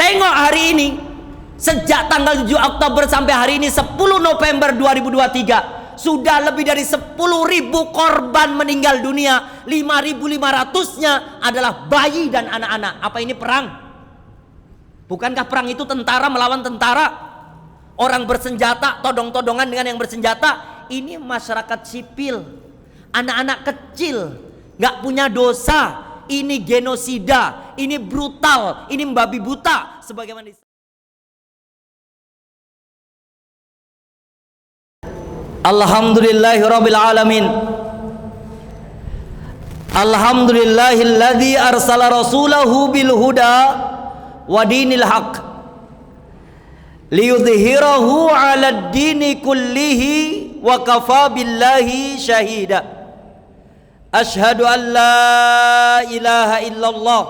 Tengok hari ini, sejak tanggal 7 Oktober sampai hari ini 10 November 2023, sudah lebih dari 10.000 korban meninggal dunia. 5.500-nya adalah bayi dan anak-anak. Apa ini perang? Bukankah perang itu tentara melawan tentara? Orang bersenjata todong-todongan dengan yang bersenjata. Ini masyarakat sipil, anak-anak kecil, gak punya dosa. Ini genosida, ini brutal, ini membabi buta. Sebagaimana Alhamdulillahirabbil alamin. Alhamdulillahilladzi arsala rasulahu bil huda wa dinil haq liyudhhirahu 'alad dini kullihi wa kafa billahi syahida. Asyhadu an la ilaha illallah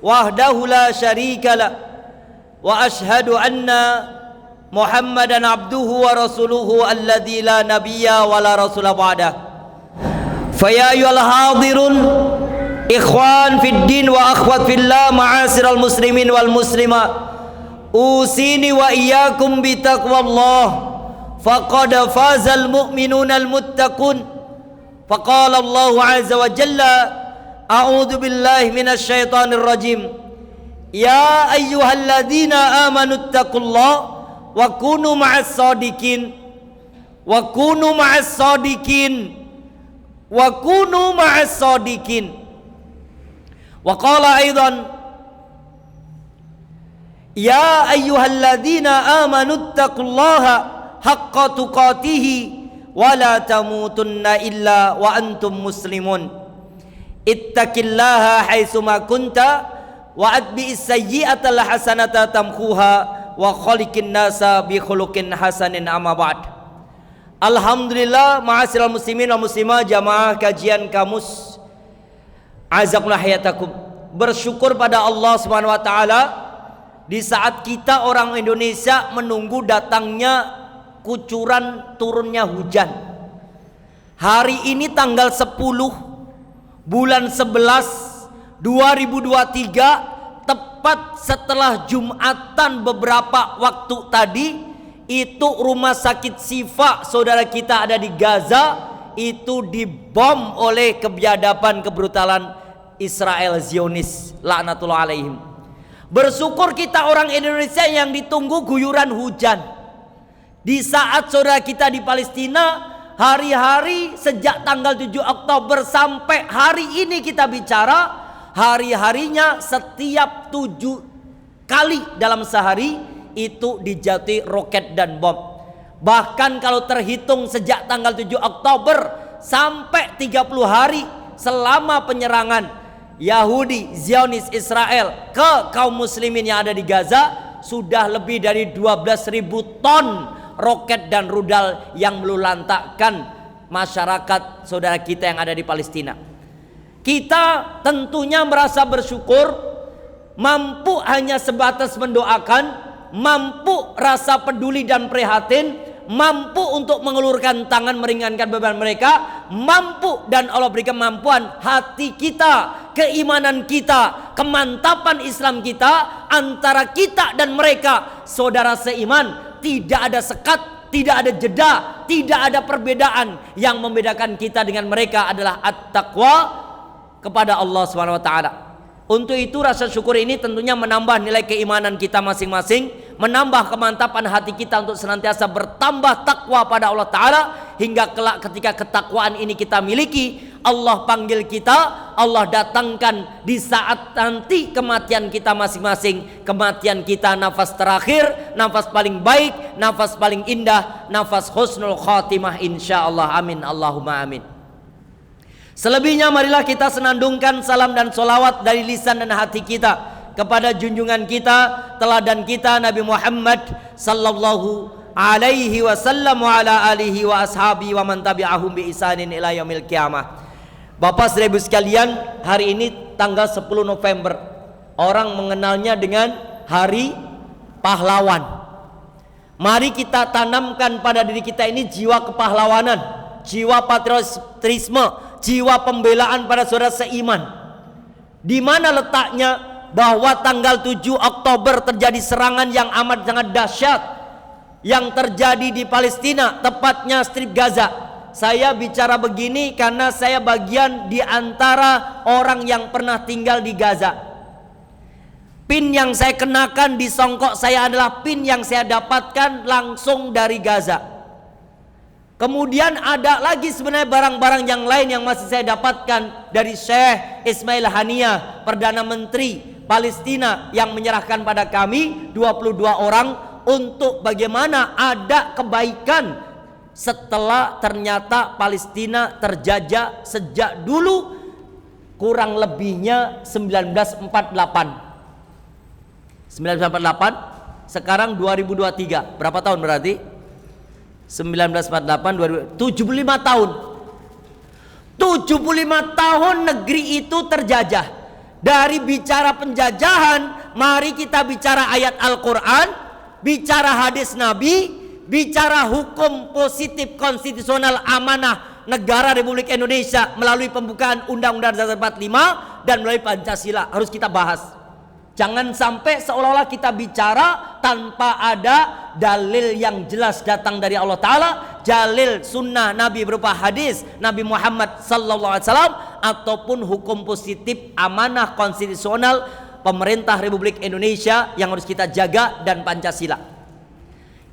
wahdahu la syarika lah wa asyhadu anna Muhammadan abduhu wa rasuluhu alladzi la nabiyya wa la rasula ba'dah. Fa ya ayyuhal hadirun ikhwan fid din wa akhwat fillah ma'asyiral muslimin wal muslimat, usini wa iyyakum bi taqwallah faqad fazal mu'minunal muttaqun. Faqala Allah azza wa jalla a'udzu billahi minasy syaithanir rajim. Ya ayyuhalladzina amanu taqullaha wa kunu ma'as shadiqin wa kunu ma'as shadiqin wa kunu ma'as shadiqin. Wa qala aidan ya ayyuhalladzina amanu taqullaha haqqa tuqatih wa la tamutunna illa wa antum muslimun. Ittaqillaha haitsu ma kunta wa atbi'is sayyi'atal hasanata tamhuha wa khaliqin nasa bi khuluqin hasanin. Amma ba'd. Alhamdulillah, ma'asyiral muslimin wa muslimah, jamaah kajian kamus azakumullah hayatakum. Bersyukur pada Allah Subhanahu wa taala di saat kita orang Indonesia menunggu datangnya kucuran turunnya hujan. Hari ini tanggal 10 bulan 11 2023, tepat setelah Jumatan beberapa waktu tadi, itu rumah sakit Syifa saudara kita ada di Gaza itu dibom oleh kebiadaban kebrutalan Israel Zionis laknatullah alaihim. Bersyukur kita orang Indonesia yang ditunggu guyuran hujan. Di saat saudara kita di Palestina hari-hari sejak tanggal 7 Oktober sampai hari ini kita bicara, hari-harinya setiap 7 kali dalam sehari itu dijatuhi roket dan bom. Bahkan kalau terhitung sejak tanggal 7 Oktober sampai 30 hari selama penyerangan Yahudi Zionis Israel ke kaum muslimin yang ada di Gaza, sudah lebih dari 12.000 ton roket dan rudal yang melulantakkan masyarakat saudara kita yang ada di Palestina. Kita tentunya merasa bersyukur, mampu hanya sebatas mendoakan, mampu rasa peduli dan prihatin, mampu untuk mengelurkan tangan meringankan beban mereka, mampu dan Allah berikan kemampuan hati kita, keimanan kita, kemantapan Islam kita, antara kita dan mereka saudara seiman. Tidak ada sekat, tidak ada jeda, tidak ada perbedaan. Yang membedakan kita dengan mereka adalah at-taqwa kepada Allah Subhanahu wa taala. Untuk itu rasa syukur ini tentunya menambah nilai keimanan kita masing-masing, menambah kemantapan hati kita untuk senantiasa bertambah takwa pada Allah taala, hingga kelak ketika ketakwaan ini kita miliki, Allah panggil kita, Allah datangkan di saat nanti kematian kita masing-masing. Kematian kita nafas terakhir, nafas paling baik, nafas paling indah, nafas husnul khatimah insyaallah. Amin Allahumma amin. Selebihnya marilah kita senandungkan salam dan solawat dari lisan dan hati kita kepada junjungan kita, teladan kita Nabi Muhammad sallallahu alaihi wasallam wa ala alihi wa ashabi wa man tabi'ahum bi ihsanin ila yaumil qiyamah. Bapak Ibu sekalian, hari ini tanggal 10 November, orang mengenalnya dengan Hari Pahlawan. Mari kita tanamkan pada diri kita ini jiwa kepahlawanan, jiwa patriotisme, jiwa pembelaan pada saudara seiman. Di mana letaknya bahwa tanggal 7 Oktober terjadi serangan yang amat sangat dahsyat yang terjadi di Palestina, tepatnya Strip Gaza. Saya bicara begini karena saya bagian di antara orang yang pernah tinggal di Gaza. Pin yang saya kenakan di songkok saya adalah pin yang saya dapatkan langsung dari Gaza. Kemudian ada lagi sebenarnya barang-barang yang lain yang masih saya dapatkan dari Syekh Ismail Haniyah, Perdana Menteri Palestina, yang menyerahkan pada kami 22 orang untuk bagaimana ada kebaikan setelah ternyata Palestina terjajah sejak dulu, kurang lebihnya 1948. Sekarang 2023, berapa tahun berarti? 1948 75 tahun. 75 tahun negeri itu terjajah. Dari bicara penjajahan, mari kita bicara ayat Al-Quran, bicara hadis Nabi, bicara hukum positif konstitusional amanah negara Republik Indonesia melalui pembukaan Undang-Undang Dasar 45 dan melalui Pancasila. Harus kita bahas. Jangan sampai seolah-olah kita bicara tanpa ada dalil yang jelas datang dari Allah Ta'ala, dalil sunnah Nabi berupa hadis Nabi Muhammad sallallahu alaihi wasallam, ataupun hukum positif amanah konstitusional pemerintah Republik Indonesia yang harus kita jaga, dan Pancasila.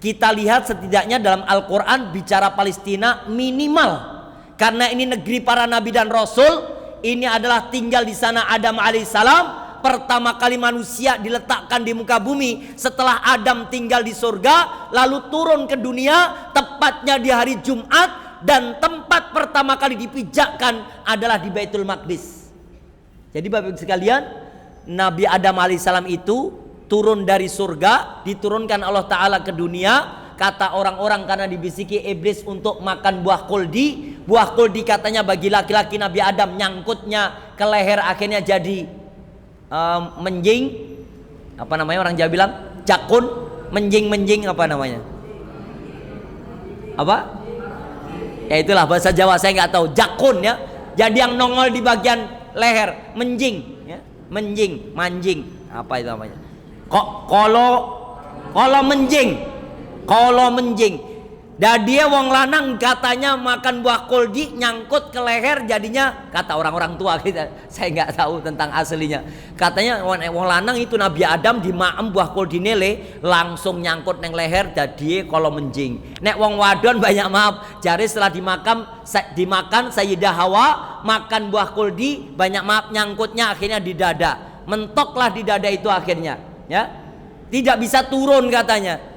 Kita lihat setidaknya dalam Al-Quran bicara Palestina minimal, karena ini negeri para nabi dan rasul. Ini adalah tinggal di sana Adam alaihissalam. Pertama kali manusia diletakkan di muka bumi setelah Adam tinggal di surga, lalu turun ke dunia tepatnya di hari Jumat, dan tempat pertama kali dipijakkan adalah di Baitul Maqdis. Jadi Bapak Ibu sekalian, Nabi Adam alaihissalam itu turun dari surga, diturunkan Allah Ta'ala ke dunia. Kata orang-orang karena dibisiki iblis untuk makan buah kuldi. Buah kuldi katanya bagi laki-laki Nabi Adam, nyangkutnya ke leher akhirnya jadi menjing, apa namanya orang Jawa bilang, jakun, menjing apa namanya, apa ya, itulah bahasa Jawa, saya nggak tahu, jakun ya. Jadi yang nongol di bagian leher, menjing ya, manjing, apa itu namanya, kalau menjing. Dan dia wong lanang katanya makan buah kuldi nyangkut ke leher, jadinya kata orang-orang tua kita, saya nggak tahu tentang aslinya, katanya wong lanang itu Nabi Adam dimaem buah kuldi nele langsung nyangkut neng leher, jadi kalau menjing. Nek wong wadon banyak maaf, jari setelah dimakan Sayyidah Hawa makan buah kuldi, banyak maaf nyangkutnya akhirnya di dada, mentoklah di dada itu akhirnya ya, tidak bisa turun katanya.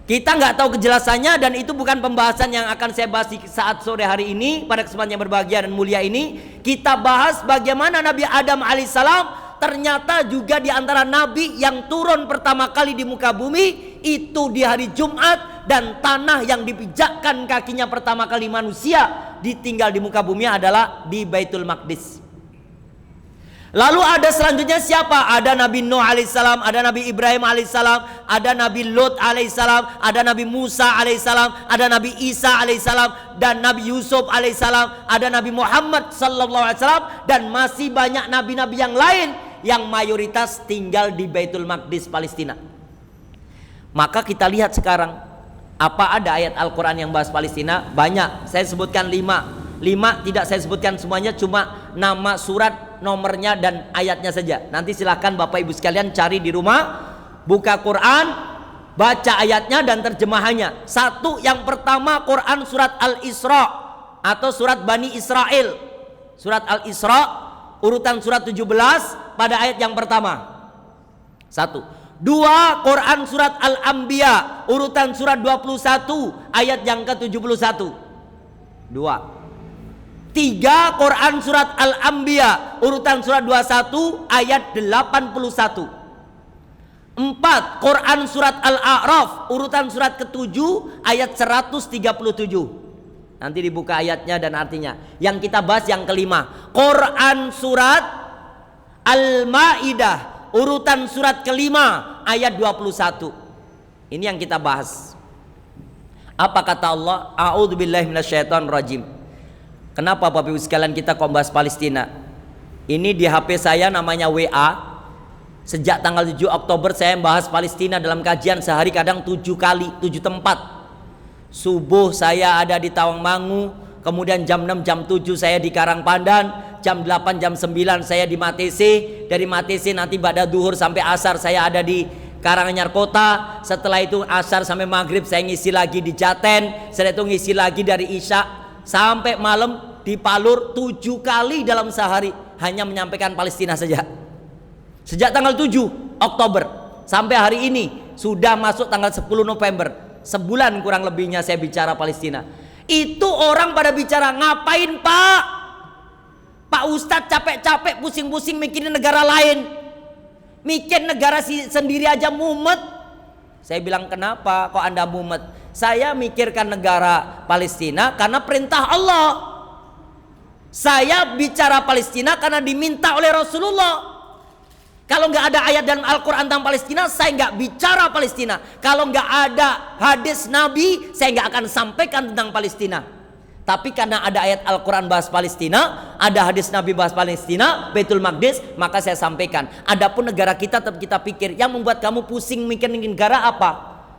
Kita nggak tahu kejelasannya, dan itu bukan pembahasan yang akan saya bahas di saat sore hari ini. Pada kesempatan yang berbahagia dan mulia ini, kita bahas bagaimana Nabi Adam alaihissalam ternyata juga di antara nabi yang turun pertama kali di muka bumi itu di hari Jumat, dan tanah yang dipijakkan kakinya pertama kali manusia ditinggal di muka bumi adalah di Baitul Maqdis. Lalu ada selanjutnya siapa? Ada Nabi Nuh alaihissalam, ada Nabi Ibrahim alaihissalam, ada Nabi Lut alaihissalam, ada Nabi Musa alaihissalam, ada Nabi Isa alaihissalam, dan Nabi Yusuf alaihissalam, ada Nabi Muhammad sallallahu alaihi wasallam, dan masih banyak nabi-nabi yang lain yang mayoritas tinggal di Baitul Maqdis Palestina. Maka kita lihat sekarang, apa ada ayat Al-Quran yang bahas Palestina? Banyak, saya sebutkan 5, tidak saya sebutkan semuanya, cuma nama surat, nomornya dan ayatnya saja. Nanti silahkan Bapak Ibu sekalian cari di rumah, buka Quran, baca ayatnya dan terjemahannya. Satu, yang pertama Quran surat Al-Isra atau surat Bani Israel. Surat Al-Isra urutan surat 17 pada ayat yang pertama. Satu. Dua, Quran surat Al-Anbiya urutan surat 21 ayat yang ke-71. Dua. Tiga, Quran surat Al-Anbiya urutan surat 21 ayat 81. Empat, Quran surat Al-A'raf urutan surat ke-7 ayat 137. Nanti dibuka ayatnya dan artinya. Yang kita bahas yang kelima, Quran surat Al-Ma'idah urutan surat kelima ayat 21. Ini yang kita bahas. Apa kata Allah? A'udzubillahi minasyaitonirrajim. Kenapa Bapak Ibu sekalian kita kok bahas Palestina? Ini di HP saya namanya WA. Sejak tanggal 7 Oktober saya membahas Palestina dalam kajian sehari kadang 7 kali, 7 tempat. Subuh saya ada di Tawangmangu, kemudian jam 6, jam 7 saya di Karangpandan, jam 8, jam 9 saya di Matese, dari Matese nanti pada duhur sampai asar saya ada di Karanganyar Kota, setelah itu asar sampai maghrib saya ngisi lagi di Jaten, setelah itu ngisi lagi dari Isya sampai malam di Palur. 7 kali dalam sehari hanya menyampaikan Palestina saja. Sejak tanggal 7 Oktober sampai hari ini sudah masuk tanggal 10 November, sebulan kurang lebihnya saya bicara Palestina. Itu orang pada bicara, ngapain Pak Ustadz capek-capek pusing-pusing mikirin negara lain, mikir negara sendiri aja mumet. Saya bilang, kenapa kok Anda mumet? Saya mikirkan negara Palestina karena perintah Allah. Saya bicara Palestina karena diminta oleh Rasulullah. Kalau nggak ada ayat dalam Al-Quran tentang Palestina, saya nggak bicara Palestina. Kalau nggak ada hadis Nabi, saya nggak akan sampaikan tentang Palestina. Tapi karena ada ayat Al-Quran bahas Palestina, ada hadis Nabi bahas Palestina, Baitul Maqdis, maka saya sampaikan. Adapun negara kita tetap kita pikir, yang membuat kamu pusing mikir negara apa?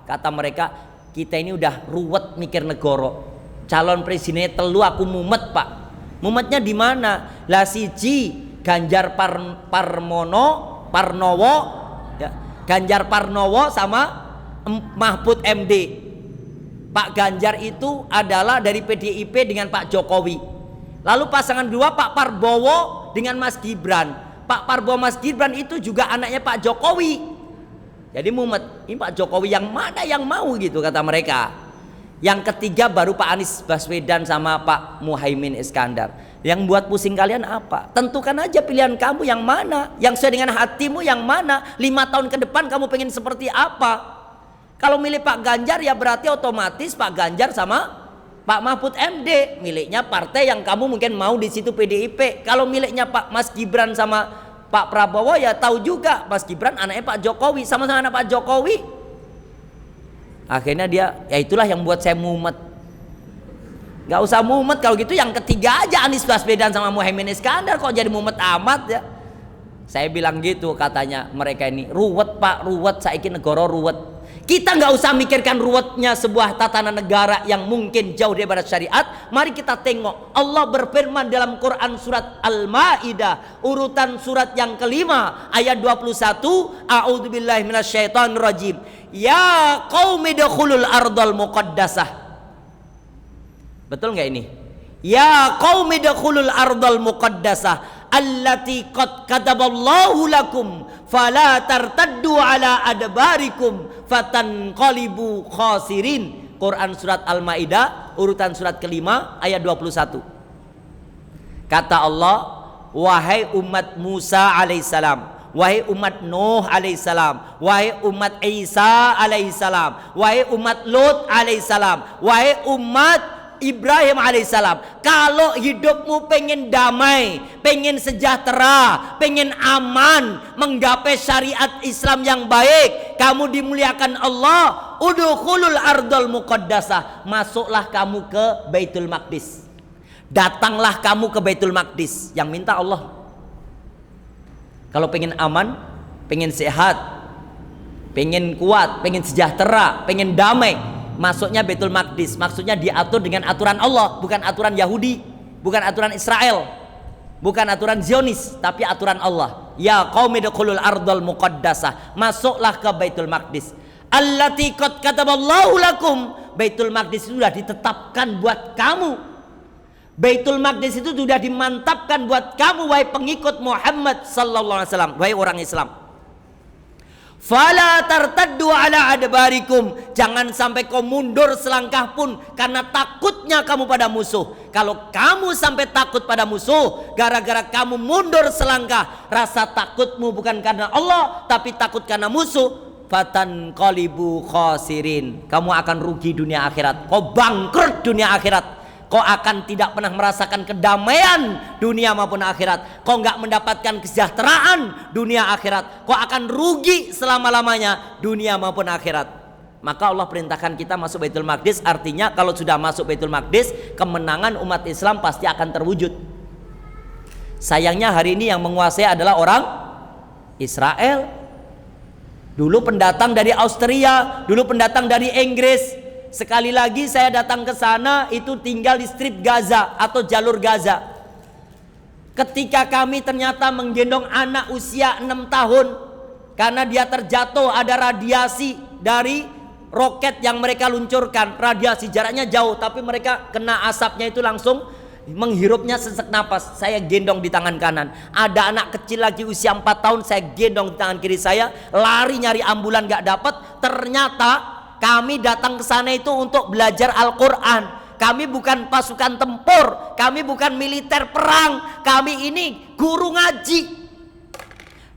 Kata mereka, kita ini udah ruwet mikir negara. Calon presidennya telu aku mumet Pak. Mumetnya di mana? Lah siji Ganjar Parnowo, ya, Ganjar Parnowo sama Mahfud MD. Pak Ganjar itu adalah dari PDIP dengan Pak Jokowi. Lalu pasangan dua Pak Prabowo dengan Mas Gibran. Pak Prabowo Mas Gibran itu juga anaknya Pak Jokowi. Jadi mumet, ini Pak Jokowi yang mana yang mau gitu kata mereka. Yang ketiga baru Pak Anies Baswedan sama Pak Muhaimin Iskandar. Yang buat pusing kalian apa? Tentukan aja pilihan kamu yang mana, yang sesuai dengan hatimu yang mana. 5 tahun ke depan kamu pengen seperti apa? Kalau milih Pak Ganjar ya berarti otomatis Pak Ganjar sama Pak Mahfud MD, miliknya partai yang kamu mungkin mau di situ PDIP. Kalau miliknya Pak Mas Gibran sama Pak Prabowo ya tahu juga Mas Gibran anaknya Pak Jokowi, sama-sama anak Pak Jokowi. Akhirnya dia, ya itulah yang buat saya mumet. Gak usah mumet, kalau gitu yang ketiga aja Anies Baswedan sama Muhaimin Iskandar, kok jadi mumet amat ya. Saya bilang gitu, katanya mereka ini ruwet Pak, ruwet, saiki negara ruwet. Kita nggak usah mikirkan ruwetnya sebuah tatanan negara yang mungkin jauh daripada syariat. Mari kita tengok Allah berfirman dalam Quran surat Al-Maidah urutan surat yang kelima ayat 21, a'udzubillahi minasyaitonirrajim, ya qaumi dukhulul ardal muqaddasah. Betul nggak ini? Ya qaumi dukhulul ardal muqaddasah allati qad kataballahu lakum fala tartaddu ala adbarikum fatanqalibu khasirin. Quran surat Al-Maidah urutan surat kelima ayat 21. Kata Allah, wahai umat Musa alaihissalam, wahai umat Nuh alaihissalam, wahai umat Isa alaihissalam, wahai umat Lut alaihissalam, wahai umat Ibrahim alaihissalam, kalau hidupmu pengen damai, pengen sejahtera, pengen aman, menggapai syariat Islam yang baik, kamu dimuliakan Allah, udkhulul ardal muqaddasah, masuklah kamu ke Baitul Maqdis, datanglah kamu ke Baitul Maqdis, yang minta Allah. Kalau pengen aman, pengen sehat, pengen kuat, pengen sejahtera, pengen damai, masuknya Baitul Maqdis. Maksudnya diatur dengan aturan Allah, bukan aturan Yahudi, bukan aturan Israel, bukan aturan Zionis, tapi aturan Allah. Ya qaumi dukhulul ardal muqaddasah, masuklah ke Baitul Maqdis allati qad kataballahu lakum. Baitul Maqdis itu sudah ditetapkan buat kamu. Baitul Maqdis itu sudah dimantapkan buat kamu, wahai pengikut Muhammad sallallahu alaihi wasallam, wahai orang Islam. Fala tartaddu ala adbarikum, jangan sampai kau mundur selangkah pun karena takutnya kamu pada musuh. Kalau kamu sampai takut pada musuh gara-gara kamu mundur selangkah, rasa takutmu bukan karena Allah tapi takut karena musuh, fatanqalibu khasirin, kamu akan rugi dunia akhirat, kau bangkrut dunia akhirat. Kau akan tidak pernah merasakan kedamaian dunia maupun akhirat. Kau nggak mendapatkan kesejahteraan dunia akhirat. Kau akan rugi selama-lamanya dunia maupun akhirat. Maka Allah perintahkan kita masuk Baitul Maqdis. Artinya kalau sudah masuk Baitul Maqdis, kemenangan umat Islam pasti akan terwujud. Sayangnya hari ini yang menguasai adalah orang Israel, dulu pendatang dari Austria, dulu pendatang dari Inggris. Sekali lagi saya datang ke sana itu tinggal di strip Gaza atau jalur Gaza. Ketika kami ternyata menggendong anak usia 6 tahun karena dia terjatuh, ada radiasi dari roket yang mereka luncurkan. Radiasi jaraknya jauh tapi mereka kena asapnya itu langsung menghirupnya sesak napas. Saya gendong di tangan kanan. Ada anak kecil lagi usia 4 tahun, saya gendong di tangan kiri saya. Lari nyari ambulan gak dapat. Ternyata kami datang ke sana itu untuk belajar Al-Quran. Kami bukan pasukan tempur, kami bukan militer perang, kami ini guru ngaji.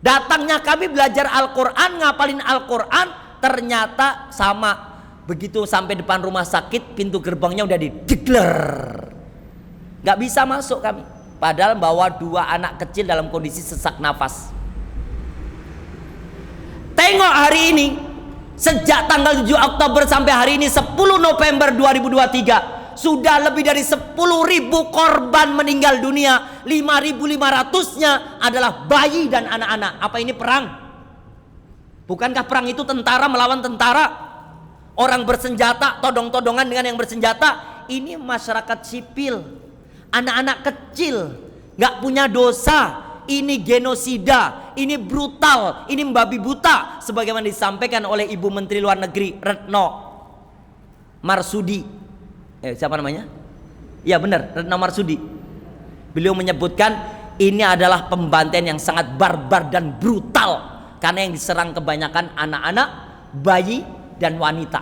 Datangnya kami belajar Al-Quran, ngapalin Al-Quran. Ternyata sama. Begitu sampai depan rumah sakit, pintu gerbangnya udah didegler, gak bisa masuk kami. Padahal bawa 2 anak kecil dalam kondisi sesak nafas. Tengok hari ini, sejak tanggal 7 Oktober sampai hari ini 10 November 2023 sudah lebih dari 10.000 korban meninggal dunia. 5.500-nya adalah bayi dan anak-anak. Apa ini perang? Bukankah perang itu tentara melawan tentara? Orang bersenjata todong-todongan dengan yang bersenjata. Ini masyarakat sipil, anak-anak kecil, gak punya dosa. Ini genosida, ini brutal, ini membabi buta, sebagaimana disampaikan oleh Ibu Menteri Luar Negeri Retno Marsudi. Siapa namanya? Ya benar, Retno Marsudi. Beliau menyebutkan ini adalah pembantaian yang sangat barbar dan brutal, karena yang diserang kebanyakan anak-anak, bayi dan wanita.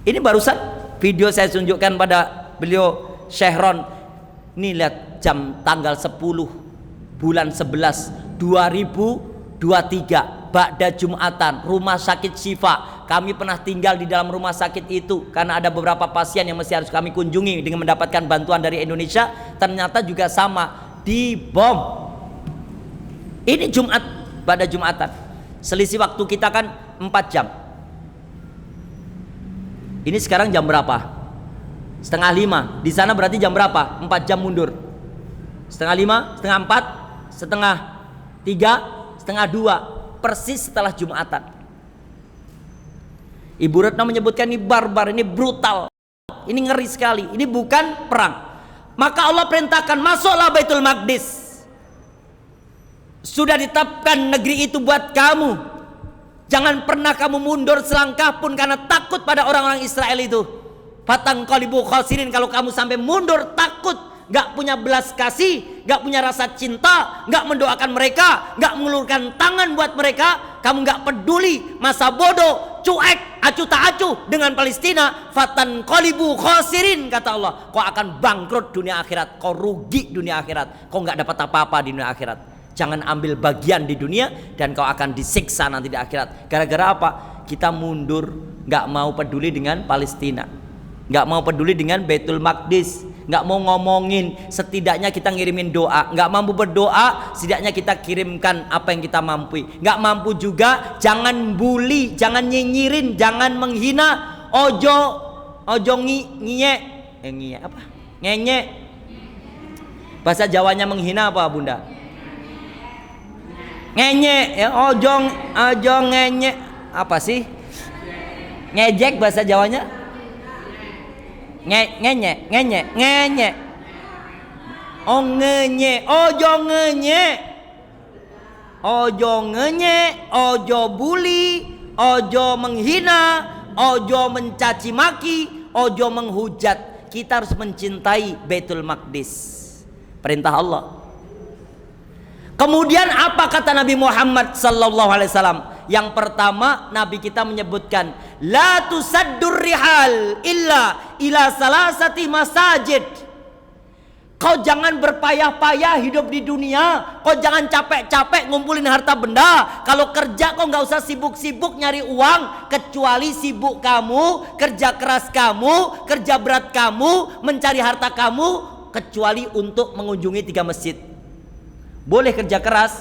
Ini barusan video saya tunjukkan pada beliau Syehron. Ini lihat jam tanggal 10 bulan 11 2023 Ba'da Jumatan, rumah sakit Syifa. Kami pernah tinggal di dalam rumah sakit itu karena ada beberapa pasien yang mesti harus kami kunjungi dengan mendapatkan bantuan dari Indonesia. Ternyata juga sama, dibom. Ini Jumat, Ba'da Jumatan. Selisih waktu kita kan 4 jam. Ini sekarang jam berapa? Setengah 5. Di sana berarti jam berapa? 4 jam mundur. Setengah 5, setengah 4, setengah 3, setengah 2. Persis setelah Jumatan. Ibu Retno menyebutkan ini barbar, ini brutal, ini ngeri sekali. Ini bukan perang. Maka Allah perintahkan, masuklah Baitul Maqdis. Sudah ditetapkan negeri itu buat kamu. Jangan pernah kamu mundur selangkah pun karena takut pada orang-orang Israel itu. Fatanqalibu khasirin. Kalau kamu sampai mundur takut, gak punya belas kasih, gak punya rasa cinta, gak mendoakan mereka, gak mengulurkan tangan buat mereka, kamu gak peduli, masa bodoh, cuek, acuh tak acuh dengan Palestina, fatanqalibu khasirin, kata Allah, kau akan bangkrut dunia akhirat, kau rugi dunia akhirat, kau gak dapat apa-apa di dunia akhirat. Jangan ambil bagian di dunia dan kau akan disiksa nanti di akhirat. Gara-gara apa? Kita mundur, gak mau peduli dengan Palestina, gak mau peduli dengan Baitul Maqdis, gak mau ngomongin. Setidaknya kita ngirimin doa. Gak mampu berdoa, setidaknya kita kirimkan apa yang kita mampu. Gak mampu juga, jangan bully, jangan nyinyirin, jangan menghina. Ojo nginye apa? Ngenye. Bahasa Jawanya menghina apa, Bunda? Ngenye ya, ojo ngenye. Apa sih? Ngejek bahasa Jawanya? Ngenye. Oh ngenye, ojo ngenye, ojo bully, ojo menghina, ojo mencaci maki, ojo menghujat. Kita harus mencintai Baitul Maqdis, perintah Allah. Kemudian apa kata Nabi Muhammad sallallahu alaihi wasallam? Yang pertama, Nabi kita menyebutkan, la tusaddur rihal illa ila salasati masajid. Kau jangan berpayah-payah hidup di dunia. Kau jangan capek-capek ngumpulin harta benda. Kalau kerja kau nggak usah sibuk-sibuk nyari uang, kecuali sibuk kamu, kerja keras kamu, kerja berat kamu, mencari harta kamu, kecuali untuk mengunjungi 3 masjid. Boleh kerja keras,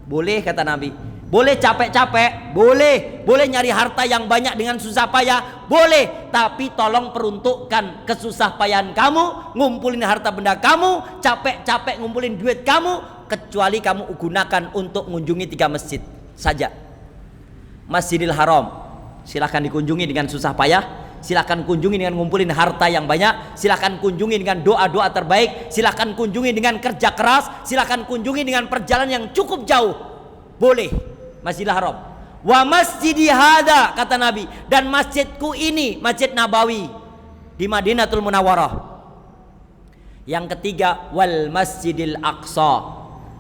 boleh kata Nabi. Boleh capek-capek, boleh nyari harta yang banyak dengan susah payah, boleh. Tapi tolong peruntukkan kesusah payahan kamu, ngumpulin harta benda kamu, capek-capek ngumpulin duit kamu, kecuali kamu gunakan untuk mengunjungi 3 masjid saja. Masjidil Haram silahkan dikunjungi dengan susah payah, silahkan kunjungi dengan ngumpulin harta yang banyak, silahkan kunjungi dengan doa-doa terbaik, silahkan kunjungi dengan kerja keras, silahkan kunjungi dengan perjalanan yang cukup jauh, boleh. Masjidil Haram. Wa masjidi hada, kata Nabi, dan masjidku ini, Masjid Nabawi di Madinatul Munawwarah. Yang ketiga, wal Masjidil Aqsa,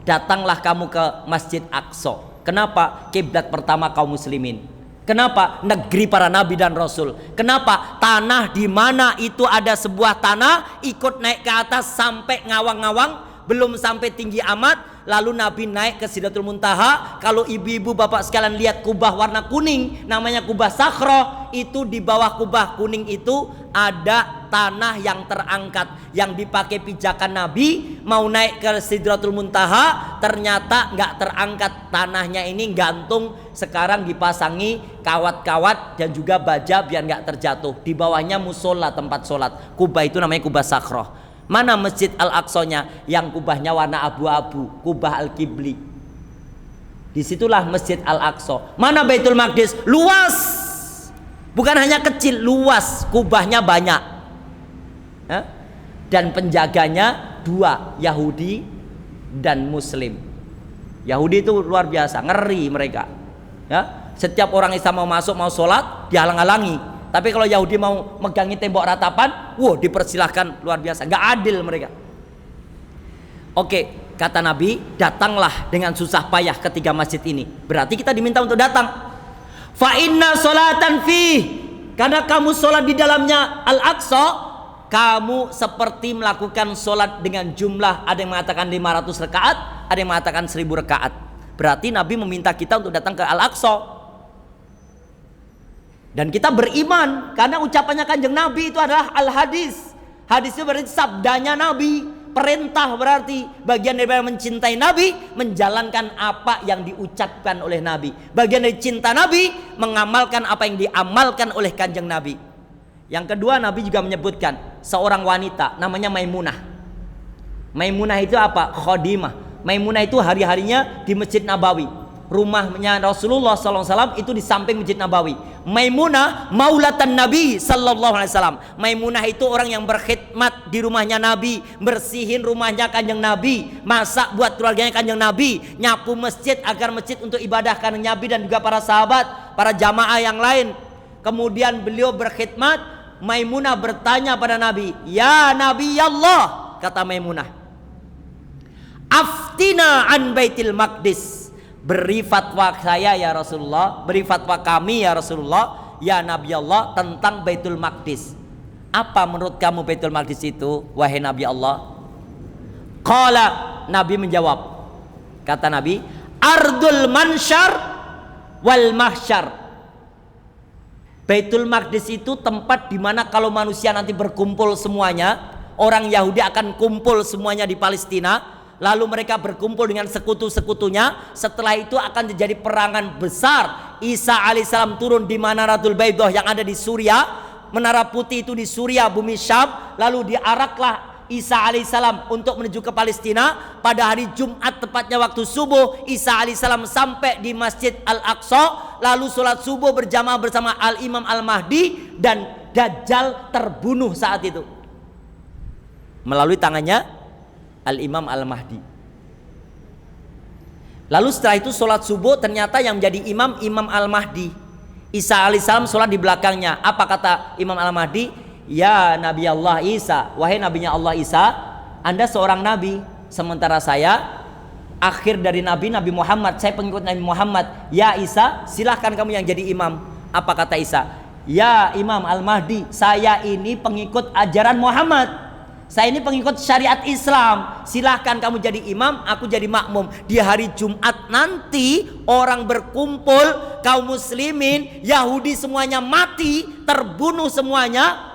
datanglah kamu ke Masjid Aqsa. Kenapa? Kiblat pertama kaum muslimin. Kenapa? Negeri para nabi dan rasul. Kenapa? Tanah di mana itu ada sebuah tanah ikut naik ke atas sampai ngawang-ngawang, belum sampai tinggi amat. Lalu Nabi naik ke Sidratul Muntaha. Kalau ibu-ibu bapak sekalian lihat kubah warna kuning, namanya kubah Sakhroh. Itu di bawah kubah kuning itu ada tanah yang terangkat, yang dipakai pijakan Nabi. Mau naik ke Sidratul Muntaha, ternyata nggak terangkat. Tanahnya ini gantung, sekarang dipasangi kawat-kawat dan juga baja biar nggak terjatuh. Di bawahnya musola, tempat sholat. Kubah itu namanya kubah Sakhroh. Mana Masjid Al-Aqsanya? Yang kubahnya warna abu-abu, kubah Al-Qibli. Disitulah Masjid Al-Aqsa. Mana Baitul Maqdis? Luas, bukan hanya kecil, luas, kubahnya banyak. Dan penjaganya 2, Yahudi dan Muslim. Yahudi itu luar biasa, ngeri mereka. Setiap orang Islam mau masuk, mau sholat, dihalang-halangi. Tapi kalau Yahudi mau megangi tembok ratapan, dipersilahkan, luar biasa. Nggak adil mereka. Oke, kata Nabi, datanglah dengan susah payah ke 3 masjid ini. Berarti kita diminta untuk datang. Fa inna sholatan fi, karena kamu sholat di dalamnya Al-Aqsa, kamu seperti melakukan sholat dengan jumlah, ada yang mengatakan 500 rakaat, ada yang mengatakan 1000 rakaat. Berarti Nabi meminta kita untuk datang ke Al-Aqsa. Dan kita beriman karena ucapannya Kanjeng Nabi itu adalah al-hadis. Hadis itu berarti sabdanya Nabi, perintah, berarti bagian dari mencintai Nabi, menjalankan apa yang diucapkan oleh Nabi. Bagian dari cinta Nabi, mengamalkan apa yang diamalkan oleh Kanjeng Nabi. Yang kedua, Nabi juga menyebutkan seorang wanita namanya Maimunah. Maimunah itu apa? Khodimah. Maimunah itu hari-harinya di Masjid Nabawi. Rumahnya Rasulullah SAW itu di samping Masjid Nabawi. Maimunah maulatan Nabi SAW. Maimunah itu orang yang berkhidmat di rumahnya Nabi, bersihin rumahnya Kanjeng Nabi, masak buat keluarganya Kanjeng Nabi, nyapu masjid agar masjid untuk ibadah Kanjeng Nabi dan juga para sahabat, para jamaah yang lain. Kemudian beliau berkhidmat. Maimunah bertanya pada Nabi, "Ya Nabi Allah," kata Maimunah, "aftina an Baitil Maqdis." Beri fatwa saya ya Rasulullah, beri fatwa kami ya Rasulullah, ya Nabi Allah, tentang Baitul Maqdis. Apa menurut kamu Baitul Maqdis itu, wahai Nabi Allah? Qala, Nabi menjawab, kata Nabi, ardul mansyar wal mahsyar. Baitul Maqdis itu tempat di mana kalau manusia nanti berkumpul semuanya, orang Yahudi akan kumpul semuanya di Palestina. Lalu mereka berkumpul dengan sekutu-sekutunya. Setelah itu akan terjadi perangan besar. Isa alaihissalam turun di Manaratul Baidah yang ada di Suria. Menara Putih itu di Suria, bumi Syam. Lalu diaraklah Isa alaihissalam untuk menuju ke Palestina. Pada hari Jumat tepatnya waktu subuh, Isa alaihissalam sampai di Masjid Al-Aqsa. Lalu sholat subuh berjamaah bersama Al-Imam Al-Mahdi. Dan Dajjal terbunuh saat itu melalui tangannya Al-Imam Al-Mahdi. Lalu setelah itu sholat subuh, ternyata yang menjadi imam Imam Al-Mahdi. Isa alaihissalam sholat di belakangnya. Apa kata Imam Al-Mahdi? Ya Nabi Allah Isa, wahai nabinya Allah Isa, Anda seorang nabi, sementara saya akhir dari nabi, Nabi Muhammad, saya pengikut Nabi Muhammad. Ya Isa, silahkan kamu yang jadi imam. Apa kata Isa? Ya Imam Al-Mahdi, saya ini pengikut ajaran Muhammad, saya ini pengikut syariat Islam. Silahkan kamu jadi imam, aku jadi makmum. Di hari Jumat nanti orang berkumpul, kaum muslimin, Yahudi semuanya mati, terbunuh semuanya.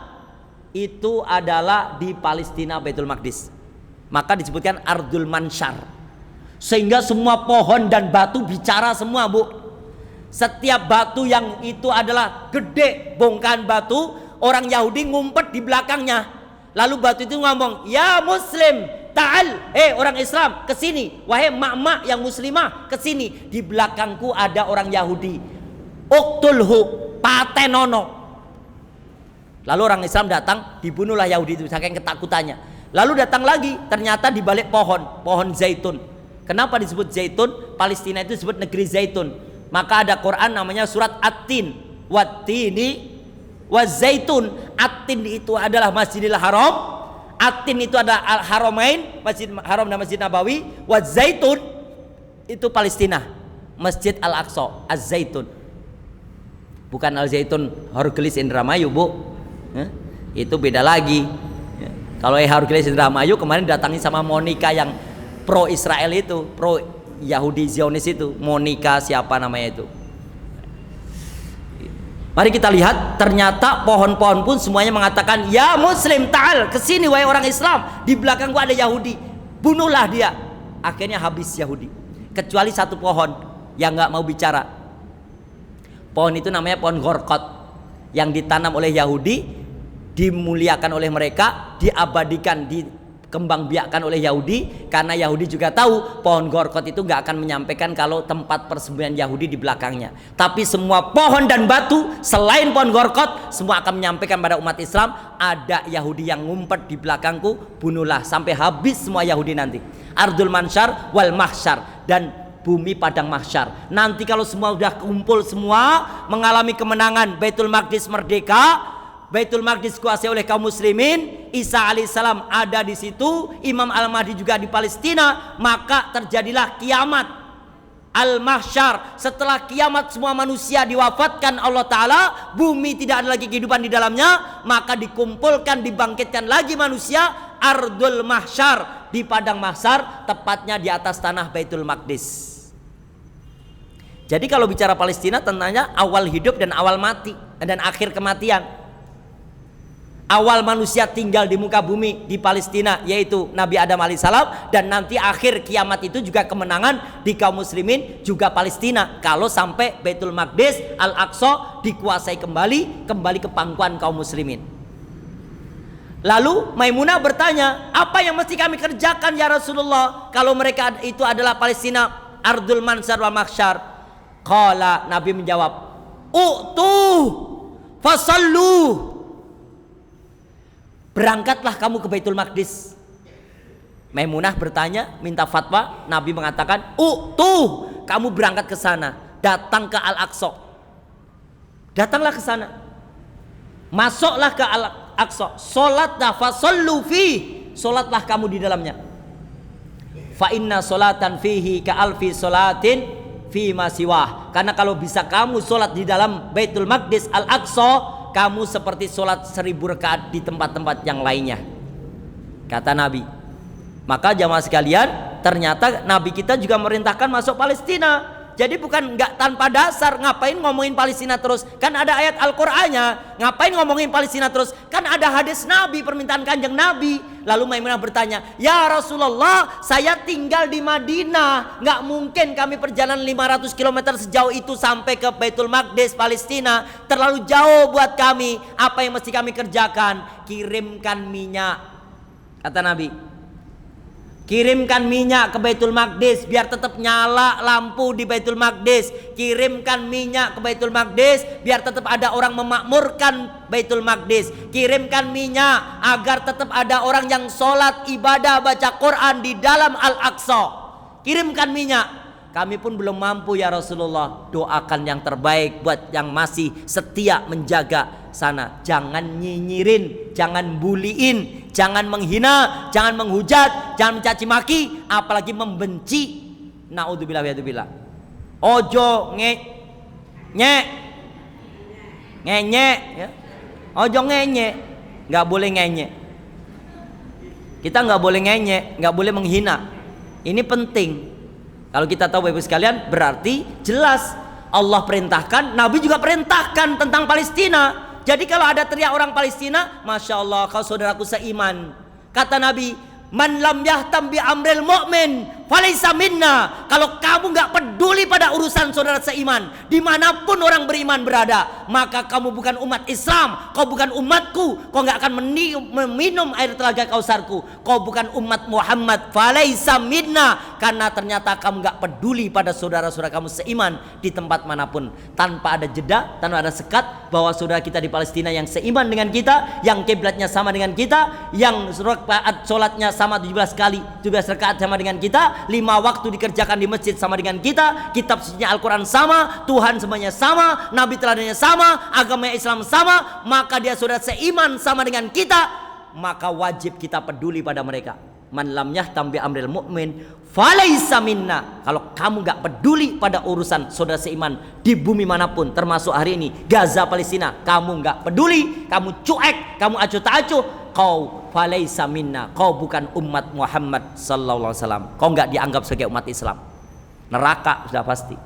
Itu adalah di Palestina, Baitul Maqdis. Maka disebutkan Ardul Mansyar. Sehingga semua pohon dan batu bicara semua, Bu. Setiap batu yang itu adalah gede, bongkahan batu, orang Yahudi ngumpet di belakangnya. Lalu batu itu ngomong, ya Muslim, ta'al, orang Islam kesini, wahai mak-mak yang muslimah kesini, di belakangku ada orang Yahudi, uktulhu, patenono. Lalu orang Islam datang, dibunuhlah Yahudi itu saking ketakutannya. Lalu datang lagi, ternyata di balik pohon zaitun. Kenapa disebut zaitun? Palestina itu disebut negeri zaitun. Maka ada Quran namanya surat At-Tin, Wat-Tini Waz-Zaitun. At-Tin itu adalah Masjidil Haram, At-Tin itu ada Al-Haramain, Masjid Haram dan Masjid Nabawi. Waz-Zaitun itu Palestina, Masjid Al-Aqsa, Az-Zaitun. Bukan Al-Zaitun Horgelis Indramayu, Bu. Itu beda lagi. Kalau Horgelis Indramayu kemarin datangi sama Monica yang pro Israel itu, pro Yahudi Zionis itu, Monica siapa namanya itu. Mari kita lihat, ternyata pohon-pohon pun semuanya mengatakan, ya Muslim ta'al, kesini wahai orang Islam, di belakangku ada Yahudi, bunuhlah dia. Akhirnya habis Yahudi, kecuali satu pohon yang nggak mau bicara. Pohon itu namanya pohon Gorkot, yang ditanam oleh Yahudi, dimuliakan oleh mereka, diabadikan, dikembangbiakkan oleh Yahudi, karena Yahudi juga tahu pohon Gorkot itu nggak akan menyampaikan kalau tempat persembunyian Yahudi di belakangnya. Tapi semua pohon dan batu selain pohon Gorkot semua akan menyampaikan pada umat Islam, ada Yahudi yang ngumpet di belakangku, bunuhlah sampai habis semua Yahudi nanti. Ardul Mansyar wal Mahsyar, dan bumi padang mahsyar. Nanti kalau semua udah kumpul, semua mengalami kemenangan, Baitul Maqdis merdeka, Baitul Maqdis kuasai oleh kaum muslimin, Isa alaihissalam ada di situ, Imam Al-Mahdi juga di Palestina, maka terjadilah kiamat Al-Mahsyar. Setelah kiamat semua manusia diwafatkan Allah Ta'ala, bumi tidak ada lagi kehidupan di dalamnya, maka dikumpulkan, dibangkitkan lagi manusia, Ardul Mahsyar, di padang mahsyar, tepatnya di atas tanah Baitul Maqdis. Jadi kalau bicara Palestina tentunya awal hidup dan awal mati dan akhir kematian. Awal manusia tinggal di muka bumi di Palestina yaitu Nabi Adam alaihissalam, dan nanti akhir kiamat itu juga kemenangan di kaum muslimin juga Palestina kalau sampai Baitul Maqdis Al-Aqsa dikuasai kembali ke pangkuan kaum muslimin. Lalu Maimunah bertanya, apa yang mesti kami kerjakan ya Rasulullah kalau mereka itu adalah Palestina, Ardul Mansar wal Mahsyar? Qala, Nabi menjawab, u'tuh fasallu, berangkatlah kamu ke Baitul Maqdis. Maimunah bertanya, minta fatwa. Nabi mengatakan, tuh kamu berangkat ke sana, datang ke Al-Aqsa, datanglah ke sana, masuklah ke Al-Aqsa, sholatlah fasallu fi, sholatlah kamu di dalamnya. Fa inna sholatan fihi ka alfi sholatin fi ma siwah, karena kalau bisa kamu sholat di dalam Baitul Maqdis Al-Aqsa, kamu seperti sholat 1000 rakaat di tempat-tempat yang lainnya, kata Nabi. Maka jamaah sekalian, ternyata Nabi kita juga merintahkan masuk Palestina. Jadi bukan nggak tanpa dasar. Ngapain ngomongin Palestina terus? Kan ada ayat Al-Qur'annya. Ngapain ngomongin Palestina terus? Kan ada hadis Nabi, permintaan kanjeng Nabi. Lalu Maimunah bertanya, ya Rasulullah, saya tinggal di Madinah, nggak mungkin kami perjalanan 500 km sejauh itu sampai ke Baitul Maqdis Palestina, terlalu jauh buat kami. Apa yang mesti kami kerjakan? Kirimkan minyak, kata Nabi. Kirimkan minyak ke Baitul Maqdis biar tetap nyala lampu di Baitul Maqdis. Kirimkan minyak ke Baitul Maqdis biar tetap ada orang memakmurkan Baitul Maqdis. Kirimkan minyak agar tetap ada orang yang sholat, ibadah, baca Quran di dalam Al-Aqsa. Kirimkan minyak. Kami pun belum mampu ya Rasulullah. Doakan yang terbaik buat yang masih setia menjaga sana. Jangan nyinyirin, jangan buliin, jangan menghina, jangan menghujat, jangan mencaci maki, apalagi membenci. Naudzubillah wa atubillah. Ojo ngenyek ya. Ojo ngenyek, nggak boleh ngenyek. Kita nggak boleh ngenyek, nggak boleh menghina. Ini penting. Kalau kita tahu Bapak sekalian, berarti jelas Allah perintahkan, Nabi juga perintahkan tentang Palestina. Jadi kalau ada teriak orang Palestina, Masya Allah, kau saudaraku seiman. Kata Nabi, man lam yahtam bi amril mu'min falaisa minna. Kalau kamu nggak peduli pada urusan saudara seiman, dimanapun orang beriman berada, maka kamu bukan umat Islam, kau bukan umatku, kau nggak akan meminum air telaga Kausarku, kau bukan umat Muhammad. Falaisa minna, karena ternyata kamu nggak peduli pada saudara-saudara kamu seiman di tempat manapun, tanpa ada jeda, tanpa ada sekat, bahwa saudara kita di Palestina yang seiman dengan kita, yang kiblatnya sama dengan kita, yang sholatnya sama 17 kali, 17 rakaat sama dengan kita, 5 waktu dikerjakan di masjid sama dengan kita, kitab sucinya Al-Quran sama, Tuhan semuanya sama, Nabi teladannya sama, agama Islam sama, maka dia saudara seiman sama dengan kita, maka wajib kita peduli pada mereka. Man lam yahtam bi amril mu'min falaisa minna. Kalau kamu gak peduli pada urusan saudara seiman di bumi manapun, termasuk hari ini Gaza, Palestina, kamu gak peduli, kamu cuek, kamu acuh tak acuh, kau falaisa minna, kau bukan umat Muhammad sallallahu alaihi wasallam, kau gak dianggap sebagai umat Islam. Neraka sudah pasti.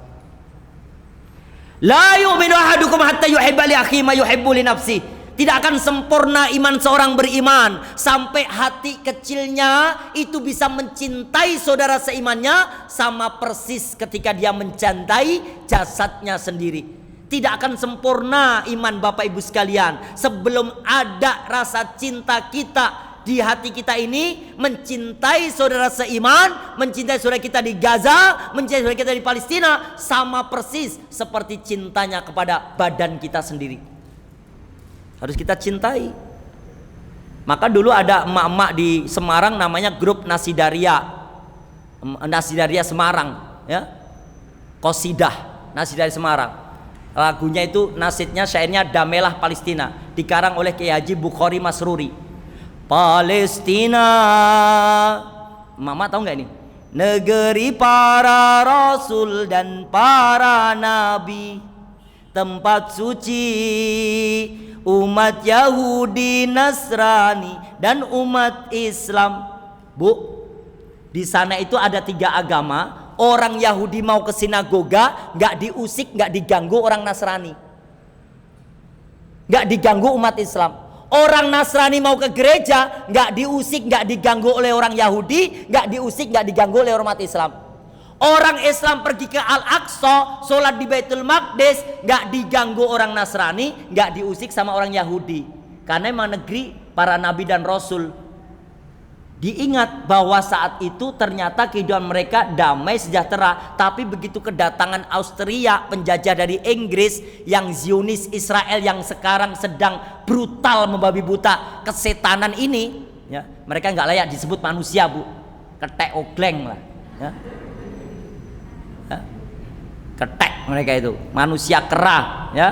La yu'minu ahadukum hatta yuhibba li akhihi ma yuhibbu li nafsihi. Tidak akan sempurna iman seorang beriman sampai hati kecilnya itu bisa mencintai saudara seimannya sama persis ketika dia mencintai jasadnya sendiri. Tidak akan sempurna iman Bapak Ibu sekalian sebelum ada rasa cinta kita di hati kita ini, mencintai saudara seiman, mencintai saudara kita di Gaza, mencintai saudara kita di Palestina sama persis seperti cintanya kepada badan kita sendiri. Harus kita cintai. Maka dulu ada emak-emak di Semarang namanya grup Nasidaria Semarang, ya, Qosidah Nasidaria Semarang. Lagunya itu nasidnya, syairnya Damelah Palestina, dikarang oleh Kiai Haji Bukhari Masruri. Palestina, emak-emak tahu nggak ini? Negeri para rasul dan para nabi, tempat suci umat Yahudi, Nasrani, dan umat Islam. Bu, di sana itu ada 3 agama. Orang Yahudi mau ke sinagoga nggak diusik, nggak diganggu orang Nasrani, nggak diganggu umat Islam. Orang Nasrani mau ke gereja nggak diusik, nggak diganggu oleh orang Yahudi, nggak diusik, nggak diganggu oleh umat Islam. Orang Islam pergi ke Al-Aqsa, sholat di Baitul Maqdis, nggak diganggu orang Nasrani, nggak diusik sama orang Yahudi. Karena memang negeri para nabi dan rasul. Diingat bahwa saat itu ternyata kehidupan mereka damai sejahtera. Tapi begitu kedatangan Austria, penjajah dari Inggris, yang Zionis Israel yang sekarang sedang brutal membabi buta kesetanan ini, ya, mereka nggak layak disebut manusia, Bu. Ketek ogleng lah, ya. Ketek mereka itu, manusia kera, ya,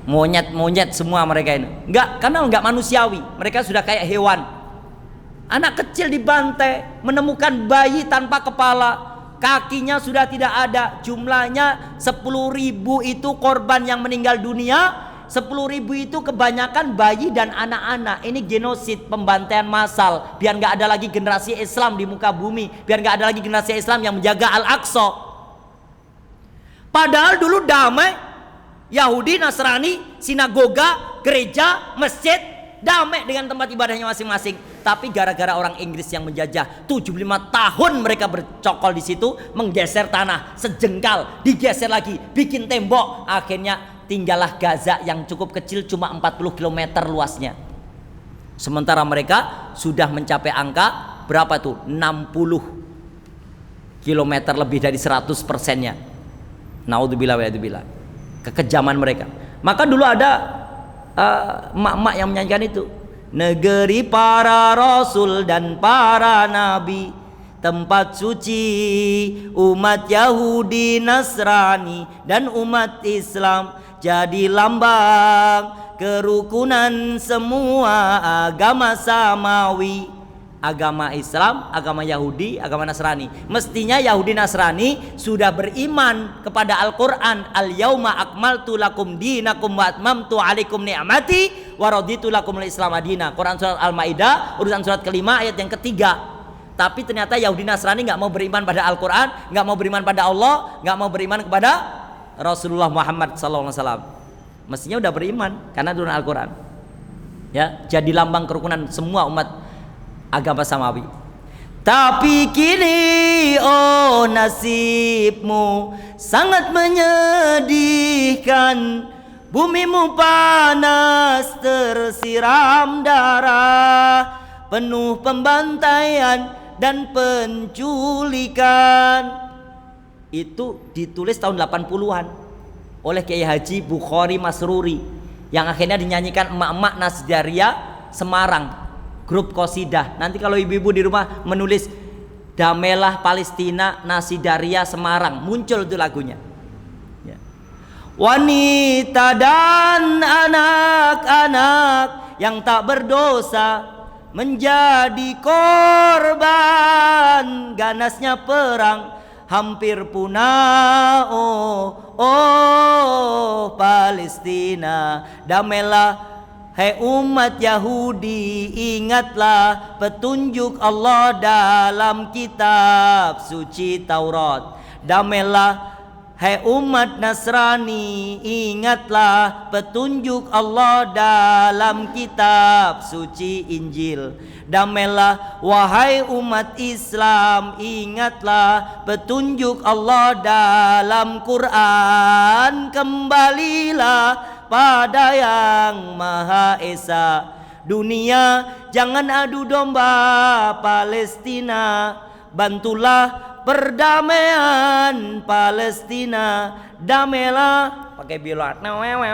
monyet semua mereka ini. Enggak, karena enggak manusiawi. Mereka sudah kayak hewan. Anak kecil dibantai, menemukan bayi tanpa kepala, kakinya sudah tidak ada. Jumlahnya 10.000 itu korban yang meninggal dunia. 10.000 itu kebanyakan bayi dan anak-anak. Ini genosid, pembantaian massal, biar nggak ada lagi generasi Islam di muka bumi, biar nggak ada lagi generasi Islam yang menjaga Al-Aqsa. Padahal dulu damai, Yahudi, Nasrani, sinagoga, gereja, masjid, damai dengan tempat ibadahnya masing-masing. Tapi gara-gara orang Inggris yang menjajah 75 tahun mereka bercokol di situ, menggeser tanah sejengkal, digeser lagi, bikin tembok, akhirnya tinggallah Gaza yang cukup kecil, cuma 40 km luasnya. Sementara mereka sudah mencapai angka berapa tuh? 60 km, lebih dari 100%-nya. Naudzubillah wa yadzubillah, kekejaman mereka. Maka dulu ada emak-emak yang menyanyikan itu, negeri para rasul dan para nabi, tempat suci umat Yahudi, Nasrani, dan umat Islam, jadi lambang kerukunan semua agama samawi. Agama Islam, agama Yahudi, agama Nasrani. Mestinya Yahudi Nasrani sudah beriman kepada Al-Quran. Al-yauma akmaltu lakum dinakum wa atmamtu alaikum ni'mati wa raditu lakum al-Islam adina. Quran surat Al-Maidah urutan surat kelima ayat yang ketiga. Tapi ternyata Yahudi Nasrani nggak mau beriman pada Al-Quran, nggak mau beriman pada Allah, nggak mau beriman kepada Rasulullah Muhammad SAW. Mestinya udah beriman karena turun Al-Quran. Ya, jadi lambang kerukunan semua umat agama samawi. Tapi kini oh nasibmu sangat menyedihkan. Bumimu panas tersiram darah, penuh pembantaian dan penculikan. Itu ditulis tahun 80-an oleh Kiai Haji Bukhari Masruri, yang akhirnya dinyanyikan emak-emak Nasdaria Semarang, grup qasidah. Nanti kalau ibu-ibu di rumah menulis Damelah Palestina Nasdaria Semarang, muncul itu lagunya. Ya. Wanita dan anak-anak yang tak berdosa menjadi korban ganasnya perang, hampir punah oh Palestina. Damailah hai umat Yahudi, ingatlah petunjuk Allah dalam kitab suci Taurat. Damailah hai umat Nasrani, ingatlah petunjuk Allah dalam kitab suci Injil. Damailah wahai umat Islam, ingatlah petunjuk Allah dalam Quran. Kembalilah pada yang Maha Esa. Dunia jangan adu domba Palestina, bantulah perdamaian Palestina. Damailah pakai biola, damailah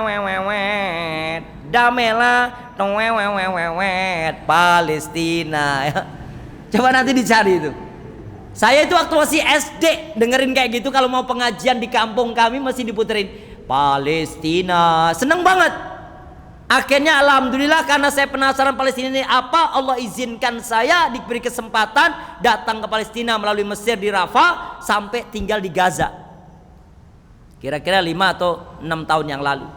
Palestina. Coba nanti dicari itu. Saya itu waktu masih SD dengerin kayak gitu, kalau mau pengajian di kampung kami masih diputerin Palestina, seneng banget. Akhirnya alhamdulillah, karena saya penasaran Palestina ini apa, Allah izinkan saya diberi kesempatan datang ke Palestina melalui Mesir di Rafah sampai tinggal di Gaza. Kira-kira 5 atau 6 tahun yang lalu.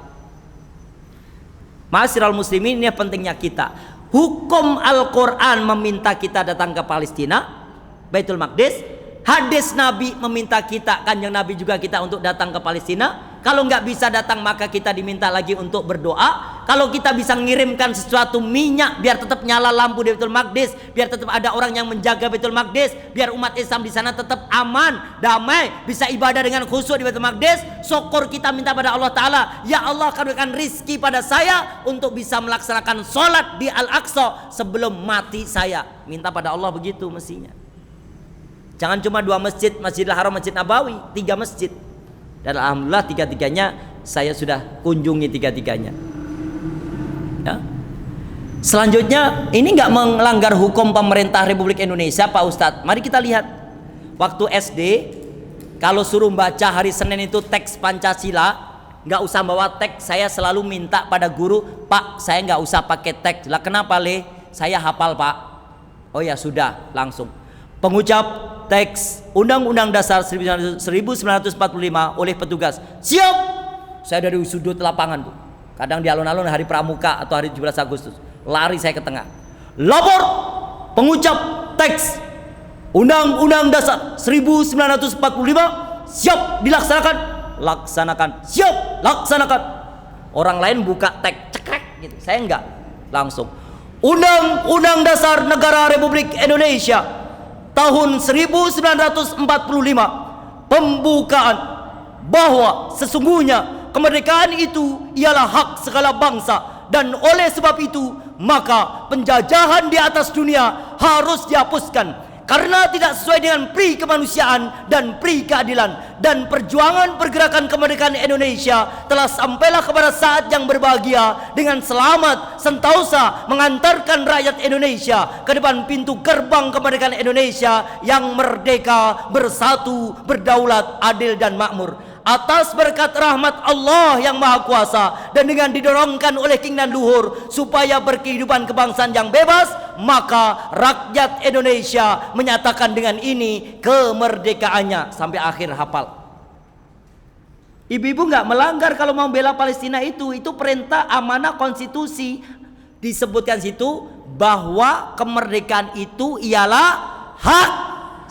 Ma'asyiral muslimin, ini pentingnya kita. Hukum Al-Quran meminta kita datang ke Palestina, Baitul Maqdis. Hadis Nabi meminta kita, kanjeng Nabi juga kita untuk datang ke Palestina. Kalau nggak bisa datang maka kita diminta lagi untuk berdoa. Kalau kita bisa ngirimkan sesuatu minyak biar tetap nyala lampu di Baitul Maqdis, biar tetap ada orang yang menjaga Baitul Maqdis, biar umat Islam di sana tetap aman, damai, bisa ibadah dengan khusyuk di Baitul Maqdis. Syukur kita minta pada Allah Ta'ala, ya Allah karuniakan rizki pada saya untuk bisa melaksanakan sholat di Al-Aqsa sebelum mati saya. Minta pada Allah begitu mestinya. Jangan cuma 2 masjid, Masjidil Haram, Masjid Nabawi, 3 masjid. Dan alhamdulillah tiga-tiganya saya sudah kunjungi tiga-tiganya. Ya. Selanjutnya, ini nggak melanggar hukum pemerintah Republik Indonesia, Pak Ustadz. Mari kita lihat. Waktu SD, kalau suruh baca hari Senin itu teks Pancasila, nggak usah bawa teks. Saya selalu minta pada guru, Pak, saya nggak usah pakai teks. Lah kenapa le? Saya hafal Pak. Oh ya sudah, langsung. Pengucap teks Undang-Undang Dasar 1945 oleh petugas. Siap. Saya dari sudut lapangan tuh. Kadang di alun-alun hari Pramuka atau hari 17 Agustus. Lari saya ke tengah. Lapor pengucap teks Undang-Undang Dasar 1945 siap dilaksanakan. Laksanakan. Siap laksanakan. Orang lain buka teks cekrek gitu. Saya enggak. Langsung. Undang-Undang Dasar Negara Republik Indonesia tahun 1945 pembukaan bahwa sesungguhnya kemerdekaan itu ialah hak segala bangsa, dan oleh sebab itu maka penjajahan di atas dunia harus dihapuskan karena tidak sesuai dengan pri kemanusiaan dan pri keadilan, dan perjuangan pergerakan kemerdekaan Indonesia telah sampailah kepada saat yang berbahagia dengan selamat sentosa mengantarkan rakyat Indonesia ke depan pintu gerbang kemerdekaan Indonesia yang merdeka, bersatu, berdaulat, adil dan makmur. Atas berkat rahmat Allah yang Maha Kuasa dan dengan didorongkan oleh keinginan luhur supaya berkehidupan kebangsaan yang bebas, maka rakyat Indonesia menyatakan dengan ini kemerdekaannya. Sampai akhir hafal. Ibu-ibu nggak melanggar kalau mau bela Palestina itu perintah amanah konstitusi. Disebutkan situ bahwa kemerdekaan itu ialah hak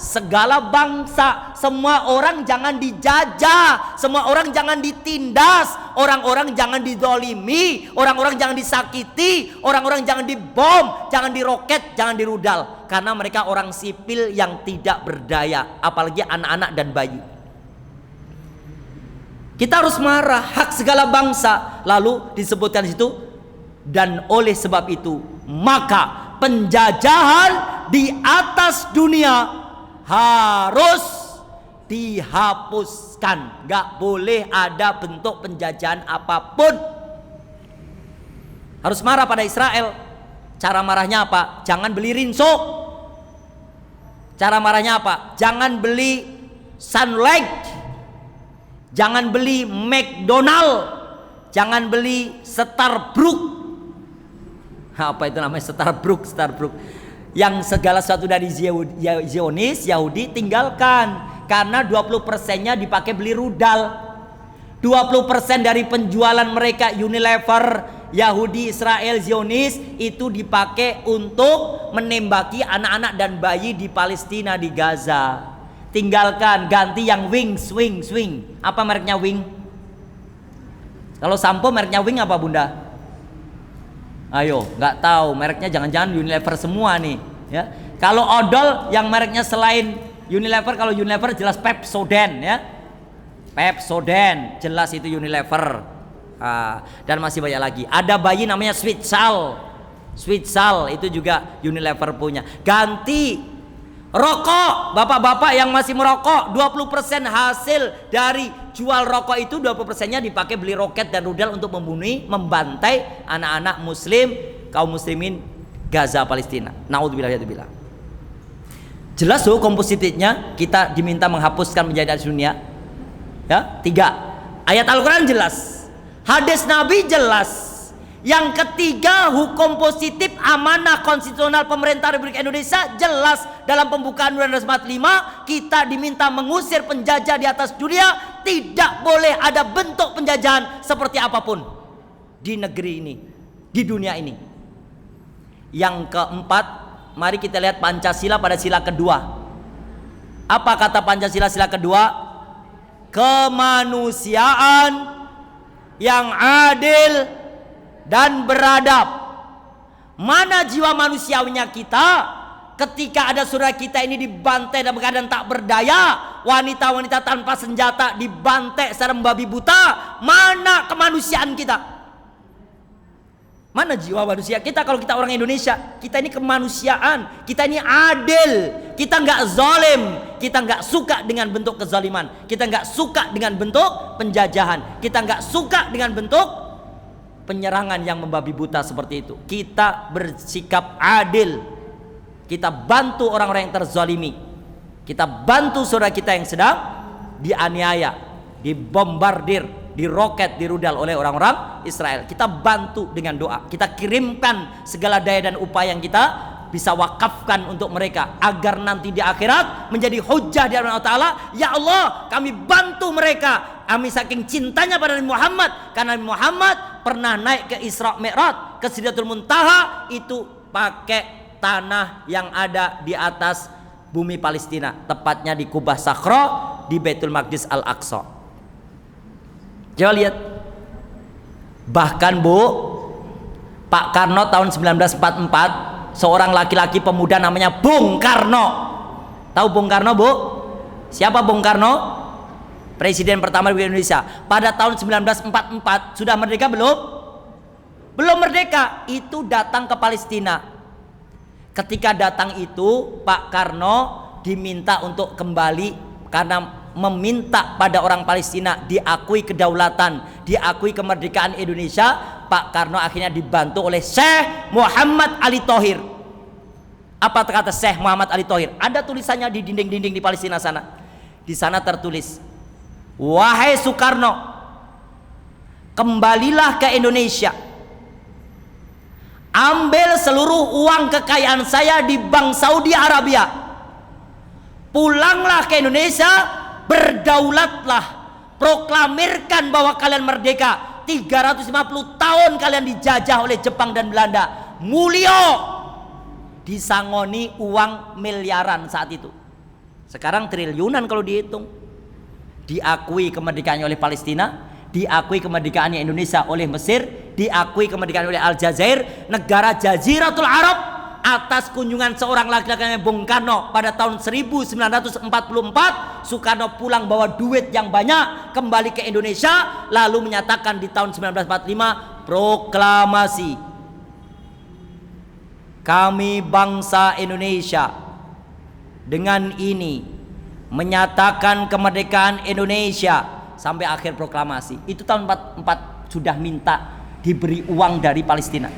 segala bangsa. Semua orang jangan dijajah, semua orang jangan ditindas, orang-orang jangan didolimi, orang-orang jangan disakiti, orang-orang jangan dibom, jangan diroket, jangan dirudal. karena mereka orang sipil yang tidak berdaya, apalagi anak-anak dan bayi. Kita harus marah, hak segala bangsa. Lalu disebutkan di situ, dan oleh sebab itu maka penjajahan di atas dunia harus dihapuskan. Gak boleh ada bentuk penjajahan apapun. Harus marah pada Israel. Cara marahnya apa? Jangan beli rinso. Cara marahnya apa? Jangan beli Sunlight. Jangan beli McDonald, jangan beli Starbucks. Apa itu namanya Starbucks? Yang segala sesuatu dari Zionis, Yahudi tinggalkan, karena 20%-nya dipakai beli rudal. 20% dari penjualan mereka Unilever, Yahudi, Israel, Zionis itu dipakai untuk menembaki anak-anak dan bayi di Palestina, di Gaza. Tinggalkan, ganti yang Wing. Apa mereknya Wing? Kalau sampo mereknya Wing apa bunda? Ayo, nggak tahu mereknya, jangan-jangan Unilever semua nih ya. Kalau odol yang mereknya selain Unilever, kalau Unilever jelas Pepsodent ya. Pepsodent jelas itu Unilever. Dan masih banyak lagi. Ada bayi namanya Sweet Sal itu juga Unilever punya. Ganti rokok, bapak-bapak yang masih merokok, 20% hasil dari jual rokok itu 20%-nya dipakai beli roket dan rudal untuk membantai anak-anak muslim, kaum muslimin Gaza, Palestina. Naudzubillah. Jelas hukum positifnya kita diminta menghapuskan penjajahan dunia. Ya, 3. Ayat Al-Qur'an jelas. Hadis Nabi jelas. Yang ketiga, hukum positif amanah konstitusional pemerintah Republik Indonesia jelas. Dalam pembukaan Undang-Undang 45, kita diminta mengusir penjajah di atas dunia. Tidak boleh ada bentuk penjajahan seperti apapun di negeri ini, di dunia ini. Yang keempat, mari kita lihat Pancasila pada sila kedua. Apa kata Pancasila sila kedua? Kemanusiaan yang adil dan beradab. Mana jiwa manusiawinya kita ketika ada saudara kita ini dibantai dalam keadaan tak berdaya, wanita-wanita tanpa senjata dibantai secara membabi buta? Mana kemanusiaan kita? Mana jiwa manusia kita? Kalau kita orang Indonesia, kita ini kemanusiaan, kita ini adil, kita nggak zalim, kita nggak suka dengan bentuk kezaliman, kita nggak suka dengan bentuk penjajahan, kita nggak suka dengan bentuk penyerangan yang membabi buta seperti itu. Kita bersikap adil. Kita bantu orang-orang yang terzalimi. Kita bantu saudara kita yang sedang dianiaya, dibombardir, diroket, dirudal oleh orang-orang Israel. Kita bantu dengan doa. Kita kirimkan segala daya dan upaya yang kita bisa wakafkan untuk mereka, agar nanti di akhirat menjadi hujjah di hadapan Allah Ta'ala. Ya Allah, kami bantu mereka. Kami saking cintanya pada Nabi Muhammad, karena Nabi Muhammad pernah naik ke Isra Mi'raj, ke Sidratul Muntaha, itu pakai tanah yang ada di atas bumi Palestina, tepatnya di Kubah Sakhra, di Baitul Maqdis Al-Aqsa. Coba lihat. Bahkan Bu, Pak Karno tahun 1944, seorang laki-laki pemuda namanya Bung Karno. Tahu Bung Karno, Bu? Siapa Bung Karno? Presiden pertama di Indonesia. Pada tahun 1944 sudah merdeka belum? Belum merdeka. Itu datang ke Palestina. Ketika datang itu, Pak Karno diminta untuk kembali karena meminta pada orang Palestina diakui kedaulatan, diakui kemerdekaan Indonesia. Pak Karno akhirnya dibantu oleh Syekh Muhammad Ali Thohir. Apa kata Syekh Muhammad Ali Thohir? Ada tulisannya di dinding-dinding di Palestina sana. Di sana tertulis, wahai Soekarno, kembalilah ke Indonesia, ambil seluruh uang kekayaan saya di Bank Saudi Arabia, pulanglah ke Indonesia, berdaulatlah, proklamirkan bahwa kalian merdeka. 350 tahun kalian dijajah oleh Jepang dan Belanda. Mulyo, disangoni uang miliaran saat itu. Sekarang triliunan kalau dihitung. Diakui kemerdekaannya oleh Palestina, diakui kemerdekaannya Indonesia oleh Mesir, diakui kemerdekaannya oleh Aljazair, negara Jaziratul Arab, atas kunjungan seorang laki-laki namanya Bung Karno pada tahun 1944. Soekarno pulang bawa duit yang banyak, kembali ke Indonesia, lalu menyatakan di tahun 1945 proklamasi, kami bangsa Indonesia dengan ini menyatakan kemerdekaan Indonesia, sampai akhir proklamasi. Itu tahun 44 sudah minta diberi uang dari Palestina.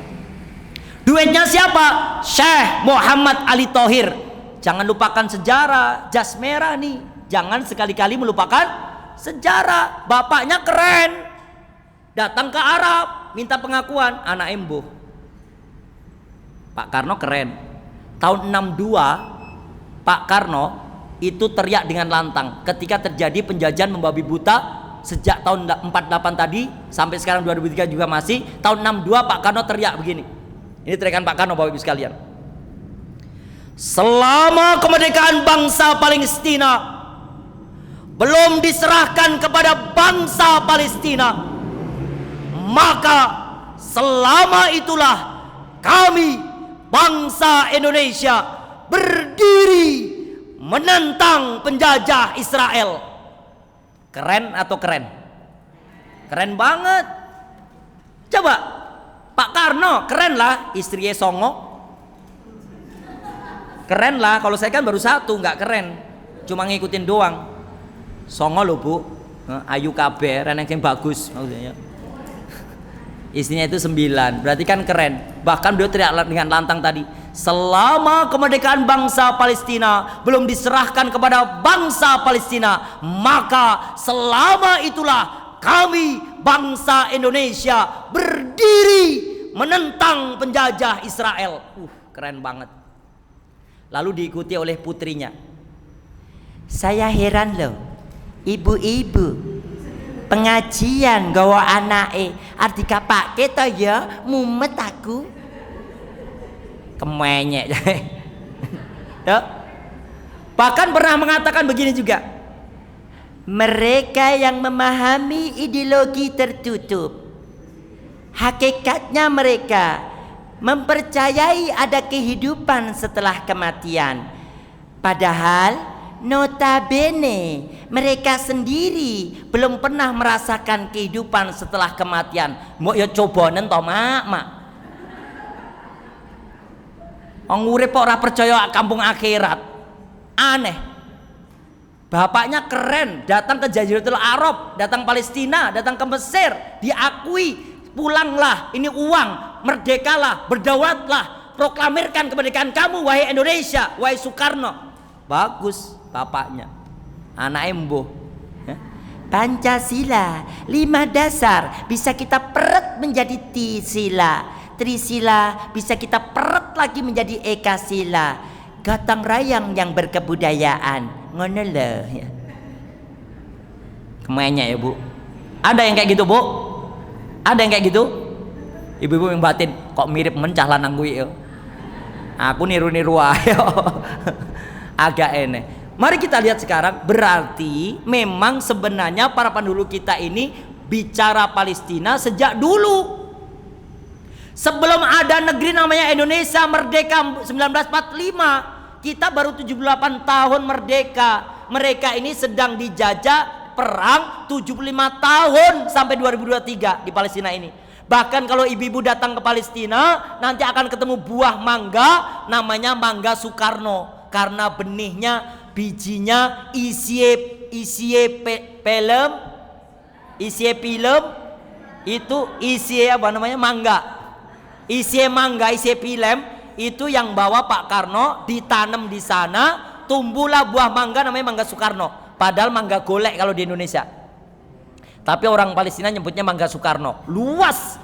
Duitnya siapa? Syekh Muhammad Ali Thohir. Jangan lupakan sejarah, jas merah nih. Jangan sekali-kali melupakan sejarah. Bapaknya keren, datang ke Arab minta pengakuan, anak embo. Pak Karno keren. Tahun 62 Pak Karno itu teriak dengan lantang ketika terjadi penjajahan membabi buta. Sejak tahun 48 tadi sampai sekarang 2003 juga masih. Tahun 62 Pak Karno teriak begini. Ini teriakan Pak Karno, Bapak Ibu sekalian. Selama kemerdekaan bangsa Palestina belum diserahkan kepada bangsa Palestina, maka selama itulah kami bangsa Indonesia berdiri menentang penjajah Israel. Keren atau keren? Keren banget. Coba Pak Karno keren lah, istrinya songo. Keren lah, kalau saya kan baru satu, nggak keren, cuma ngikutin doang. Songo loh bu, ayu kabar, reneng yang bagus maksudnya. Istrinya itu 9, berarti kan keren. Bahkan beliau teriak dengan lantang tadi, selama kemerdekaan bangsa Palestina belum diserahkan kepada bangsa Palestina, maka selama itulah kami bangsa Indonesia berdiri menentang penjajah Israel. Keren banget. Lalu diikuti oleh putrinya. Saya heran loh, ibu-ibu pengajian gawa anake arti kapak kita ya mumet aku. Kemenyek. Bahkan pernah mengatakan begini juga, mereka yang memahami ideologi tertutup, hakikatnya mereka mempercayai ada kehidupan setelah kematian. Padahal notabene mereka sendiri belum pernah merasakan kehidupan setelah kematian. Mbok ya cobanen to mak. Wong urip kok ora percaya kampung akhirat. Aneh. Bapaknya keren, datang ke Jaziratul Arab, datang Palestina, datang ke Mesir, diakui, pulanglah, ini uang, merdekalah, berdaulatlah, proklamirkan kemerdekaan kamu wahai Indonesia, wahai Soekarno. Bagus bapaknya, anak embo. Pancasila 5 dasar bisa kita peret menjadi Tisila, Trisila bisa kita peret lagi menjadi Ekasila, gotong royong yang berkebudayaan. Ngono lho ya. Kemennya ya bu. Ada yang kayak gitu bu? Ada yang kayak gitu? Ibu-ibu yang batin kok mirip mencah lanang gue ya. Aku niru-niru ayo. Agak aneh. Mari kita lihat sekarang, berarti memang sebenarnya para pendahulu kita ini bicara Palestina sejak dulu. Sebelum ada negeri namanya Indonesia merdeka 1945. Kita baru 78 tahun merdeka. Mereka ini sedang dijajah perang 75 tahun sampai 2023 di Palestina ini. Bahkan kalau ibu-ibu datang ke Palestina, nanti akan ketemu buah mangga namanya mangga Soekarno. Karena benihnya, bijinya film itu isi apa namanya mangga. Isi mangga, isi film itu yang bawa Pak Karno, ditanam di sana, tumbuhlah buah mangga namanya mangga Soekarno. Padahal mangga golek kalau di Indonesia. Tapi orang Palestina nyebutnya mangga Soekarno. Luas,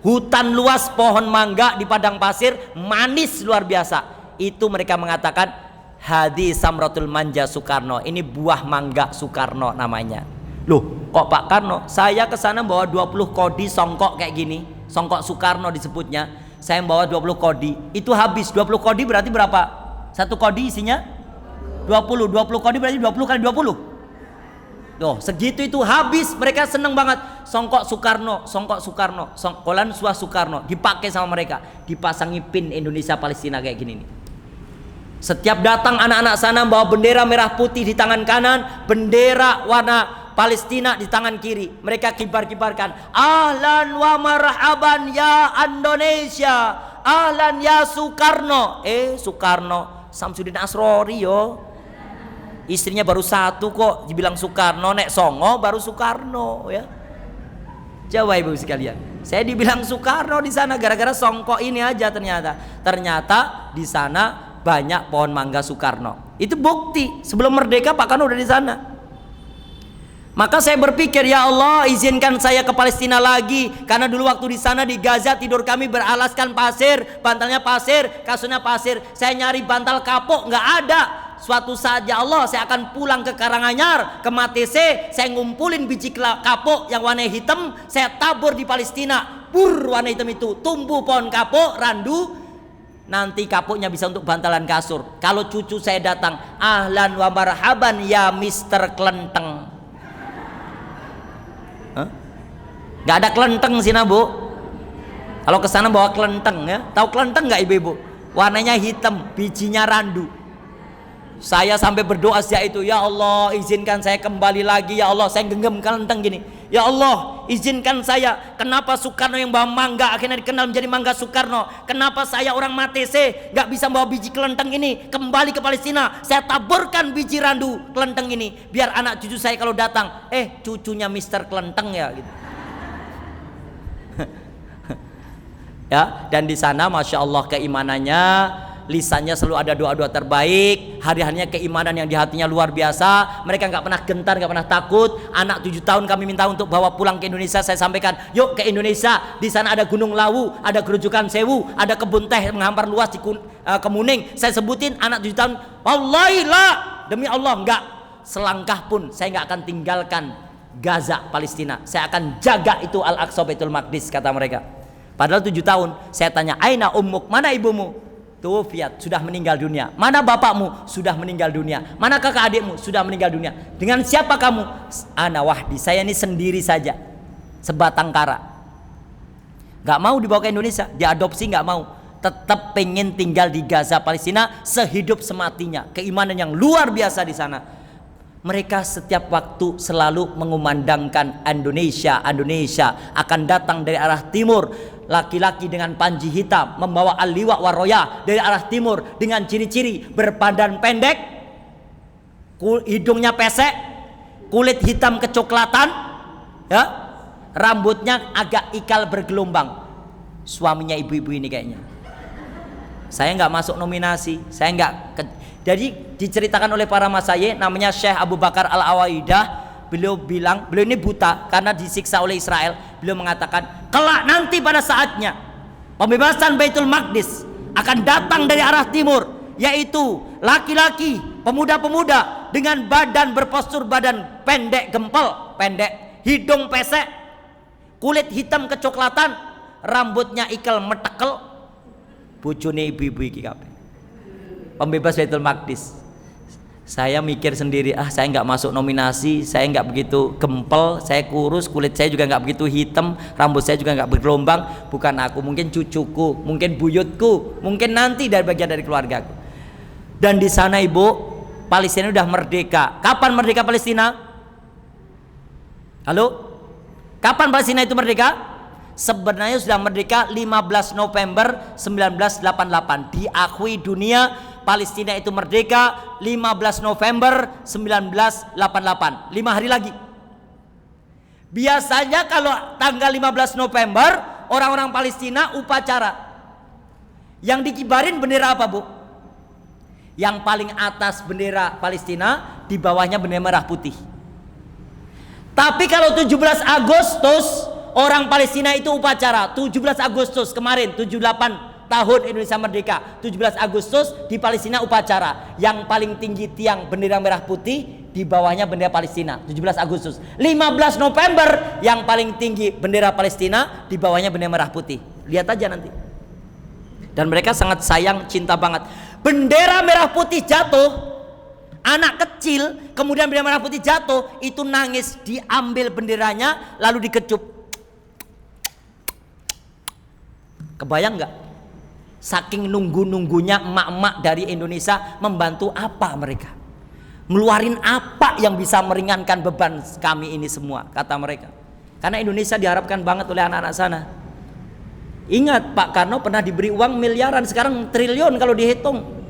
hutan luas pohon mangga di padang pasir, manis luar biasa. Itu mereka mengatakan hadi samratul manja Soekarno. Ini buah mangga Soekarno namanya. Loh, kok Pak Karno? Saya ke sana bawa 20 kodi songkok kayak gini. Songkok Soekarno disebutnya. Saya bawa 20 kodi, itu habis. 20 kodi berarti berapa? Satu kodi isinya 20 kodi berarti 20 kali 20. Loh, segitu itu habis, mereka seneng banget. Songkok Soekarno, Kolan Suah Soekarno dipakai sama mereka, dipasangi pin Indonesia Palestina kayak gini nih. Setiap datang anak-anak sana bawa bendera merah putih di tangan kanan, bendera warna Palestina di tangan kiri. Mereka kibar-kibarkan, ahlan wa marhaban ya Indonesia, ahlan ya Soekarno. Soekarno Samsudin Asrori yo. Istrinya baru satu kok, dibilang Soekarno, nek songo baru Soekarno ya. Coba ibu sekalian, saya dibilang Soekarno di sana gara-gara songkok ini aja ternyata di sana banyak pohon mangga Soekarno. Itu bukti sebelum merdeka Pak Karno udah di sana. Maka saya berpikir, ya Allah izinkan saya ke Palestina lagi, karena dulu waktu di sana di Gaza tidur kami beralaskan pasir, bantalnya pasir, kasurnya pasir. Saya nyari bantal kapok nggak ada. Suatu saat ya Allah saya akan pulang ke Karanganyar, ke Matese, saya ngumpulin biji kapok yang warna hitam, saya tabur di Palestina. Warna hitam itu tumbuh pohon kapok, randu. Nanti kapoknya bisa untuk bantalan kasur. Kalau cucu saya datang, ahlan wa marhaban ya Mister Kelenteng. Gak ada kelenteng sih Bu. Kalau kesana bawa kelenteng ya. Tahu kelenteng nggak ibu-ibu? Warnanya hitam, bijinya randu. Saya sampai berdoa sejak itu, ya Allah izinkan saya kembali lagi ya Allah. Saya genggam kelenteng gini, ya Allah izinkan saya. Kenapa Soekarno yang bawa mangga akhirnya dikenal menjadi mangga Soekarno? Kenapa saya orang Matese gak bisa bawa biji kelenteng ini kembali ke Palestina? Saya taburkan biji randu kelenteng ini, biar anak cucu saya kalau datang, cucunya Mister Kelenteng ya gitu. Ya, dan di sana masya Allah keimanannya, lisannya selalu ada doa-doa terbaik, hari-harinya keimanan yang di hatinya luar biasa. Mereka nggak pernah gentar, nggak pernah takut. Anak 7 tahun kami minta untuk bawa pulang ke Indonesia, saya sampaikan, yuk ke Indonesia. Di sana ada Gunung Lawu, ada Gerujukan Sewu, ada kebun teh menghampar luas di Kemuning. Saya sebutin, anak 7 tahun, wallahi la, demi Allah nggak selangkah pun saya nggak akan tinggalkan Gaza Palestina. Saya akan jaga itu Al-Aqsa Baitul Maqdis, kata mereka. Padahal 7 tahun. Saya tanya, aina ummuk, mana ibumu? Tufiat, sudah meninggal dunia. Mana bapakmu? Sudah meninggal dunia. Mana kakak adikmu? Sudah meninggal dunia. Dengan siapa kamu? Ana wahdi, saya ini sendiri saja, sebatang kara. Gak mau dibawa ke Indonesia, diadopsi gak mau. Tetap pengen tinggal di Gaza Palestina sehidup sematinya. Keimanan yang luar biasa di sana. Mereka setiap waktu selalu mengumandangkan Indonesia, Indonesia akan datang dari arah timur. Laki-laki dengan panji hitam membawa al-liwa waroya dari arah timur dengan ciri-ciri berbadan pendek, hidungnya pesek, kulit hitam kecoklatan, ya, rambutnya agak ikal bergelombang. Suaminya ibu-ibu ini kayaknya. Saya nggak masuk nominasi, saya nggak. Jadi diceritakan oleh para masyayikh, namanya Syekh Abu Bakar Al-Awaidah. Beliau bilang, beliau ini buta karena disiksa oleh Israel. Beliau mengatakan, kelak nanti pada saatnya pembebasan Baitul Maqdis akan datang dari arah timur, yaitu laki-laki, pemuda-pemuda dengan badan berpostur badan pendek gempel, pendek, hidung pesek, kulit hitam kecoklatan, rambutnya ikal metekel, bojone ibu-ibu iki kabeh. Pembebas Baitul Maqdis. Saya mikir sendiri, saya nggak masuk nominasi, saya nggak begitu gempel, saya kurus, kulit saya juga nggak begitu hitam, rambut saya juga nggak bergelombang. Bukan aku, mungkin cucuku, mungkin buyutku, mungkin nanti dari bagian dari keluargaku. Dan di sana ibu, Palestina udah merdeka. Kapan merdeka Palestina? Halo? Kapan Palestina itu merdeka? Sebenarnya sudah merdeka 15 November 1988. Diakui dunia, Palestina itu merdeka 15 November 1988. 5 hari lagi. Biasanya kalau tanggal 15 November orang-orang Palestina upacara. Yang dikibarin bendera apa Bu? Yang paling atas bendera Palestina, di bawahnya bendera merah putih. Tapi kalau 17 Agustus orang Palestina itu upacara. 17 Agustus kemarin, 78 tahun Indonesia merdeka, 17 Agustus di Palestina upacara. Yang paling tinggi tiang bendera merah putih, di bawahnya bendera Palestina. 17 Agustus. 15 November yang paling tinggi bendera Palestina, di bawahnya bendera merah putih. Lihat aja nanti. Dan mereka sangat sayang, cinta banget. Bendera merah putih jatuh, Anak kecil kemudian bendera merah putih jatuh, itu nangis, diambil benderanya lalu dikecup. Kebayang nggak? Saking nunggu-nunggunya emak-emak dari Indonesia membantu apa mereka? Ngeluarin apa yang bisa meringankan beban kami ini semua, kata mereka. Karena Indonesia diharapkan banget oleh anak-anak sana. Ingat, Pak Karno pernah diberi uang miliaran, sekarang triliun kalau dihitung.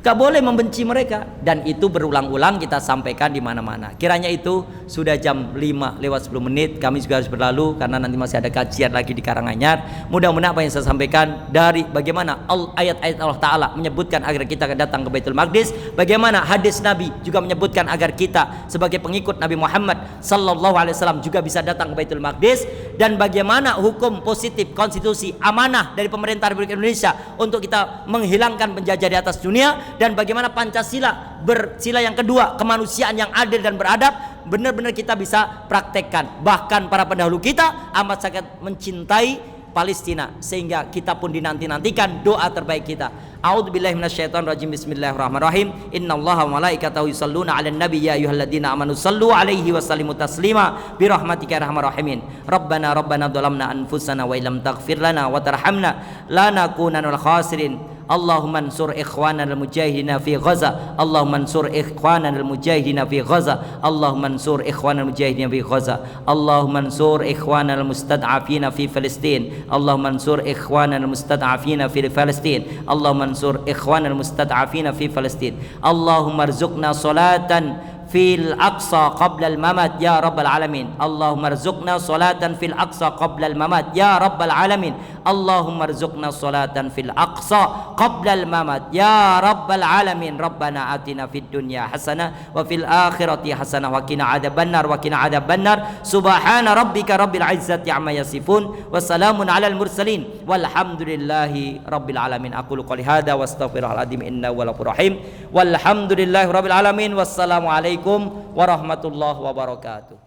Gak boleh membenci mereka, dan itu berulang-ulang kita sampaikan di mana-mana. Kiranya itu sudah jam 5:10, kami juga harus berlalu karena nanti masih ada kajian lagi di Karanganyar. Mudah-mudahan apa yang saya sampaikan dari bagaimana ayat-ayat Allah Ta'ala menyebutkan agar kita datang ke Baitul Maqdis, bagaimana hadis Nabi juga menyebutkan agar kita sebagai pengikut Nabi Muhammad Sallallahu Alaihi Wasallam juga bisa datang ke Baitul Maqdis, dan bagaimana hukum positif konstitusi amanah dari pemerintah Republik Indonesia untuk kita menghilangkan penjajah di atas dunia, dan bagaimana Pancasila bersila yang kedua, kemanusiaan yang adil dan beradab, benar-benar kita bisa praktekkan. Bahkan para pendahulu kita amat sangat mencintai Palestina, sehingga kita pun dinanti-nantikan doa terbaik kita. A'udzubillahi minasyaitonirrajim. Bismillahirrahmanirrahim. Innallaha wa malaikatahu yusholluna 'alan nabi ya ayyuhalladzina amanu shallu 'alaihi wa sallimu taslima birahmatika ya arhamar rahimin. Rabbana dhalamna anfusana wa illam taghfir lana wa tarhamna lanakunanna minal khasirin. Allahumma ansur ikhwanana al-mujahidina fi Ghaza. Allahumma ansur ikhwanana al-mujahidina fi Ghaza. Allahumma ansur ikhwanana al-mujahidina fi Ghaza. Allahumma ansur ikhwanana al-mustad'afina fi Palestin. Allahumma ansur ikhwanana al-mustad'afina fi Palestin. Allahumma ansur ikhwanana al-mustad'afina fi Palestin. Allahumma arzuqna salatan fil aqsa qabla al-mamat ya rabbal alamin. Allahumma arzuqna salatan fil aqsa qabla al-mamat ya rabbal alamin. Allahumma arzuqna salatan fil aqsa qabla al-mamat ya rabbal alamin. Rabbana atina fid dunya hasanah wa fil akhirati hasanah wa qina adzabannar wa qina adzabannar. Subhana rabbika rabbil izzati amma yasifun wa salamun alal mursalin walhamdulillahi rabbil alamin. Aqulu qouli hadza wa astaghfirullahal azim innahu wal ghafurur rahim. Walhamdulillahi rabbil alamin. Wassalamu alaikum warahmatullahi wabarakatuh.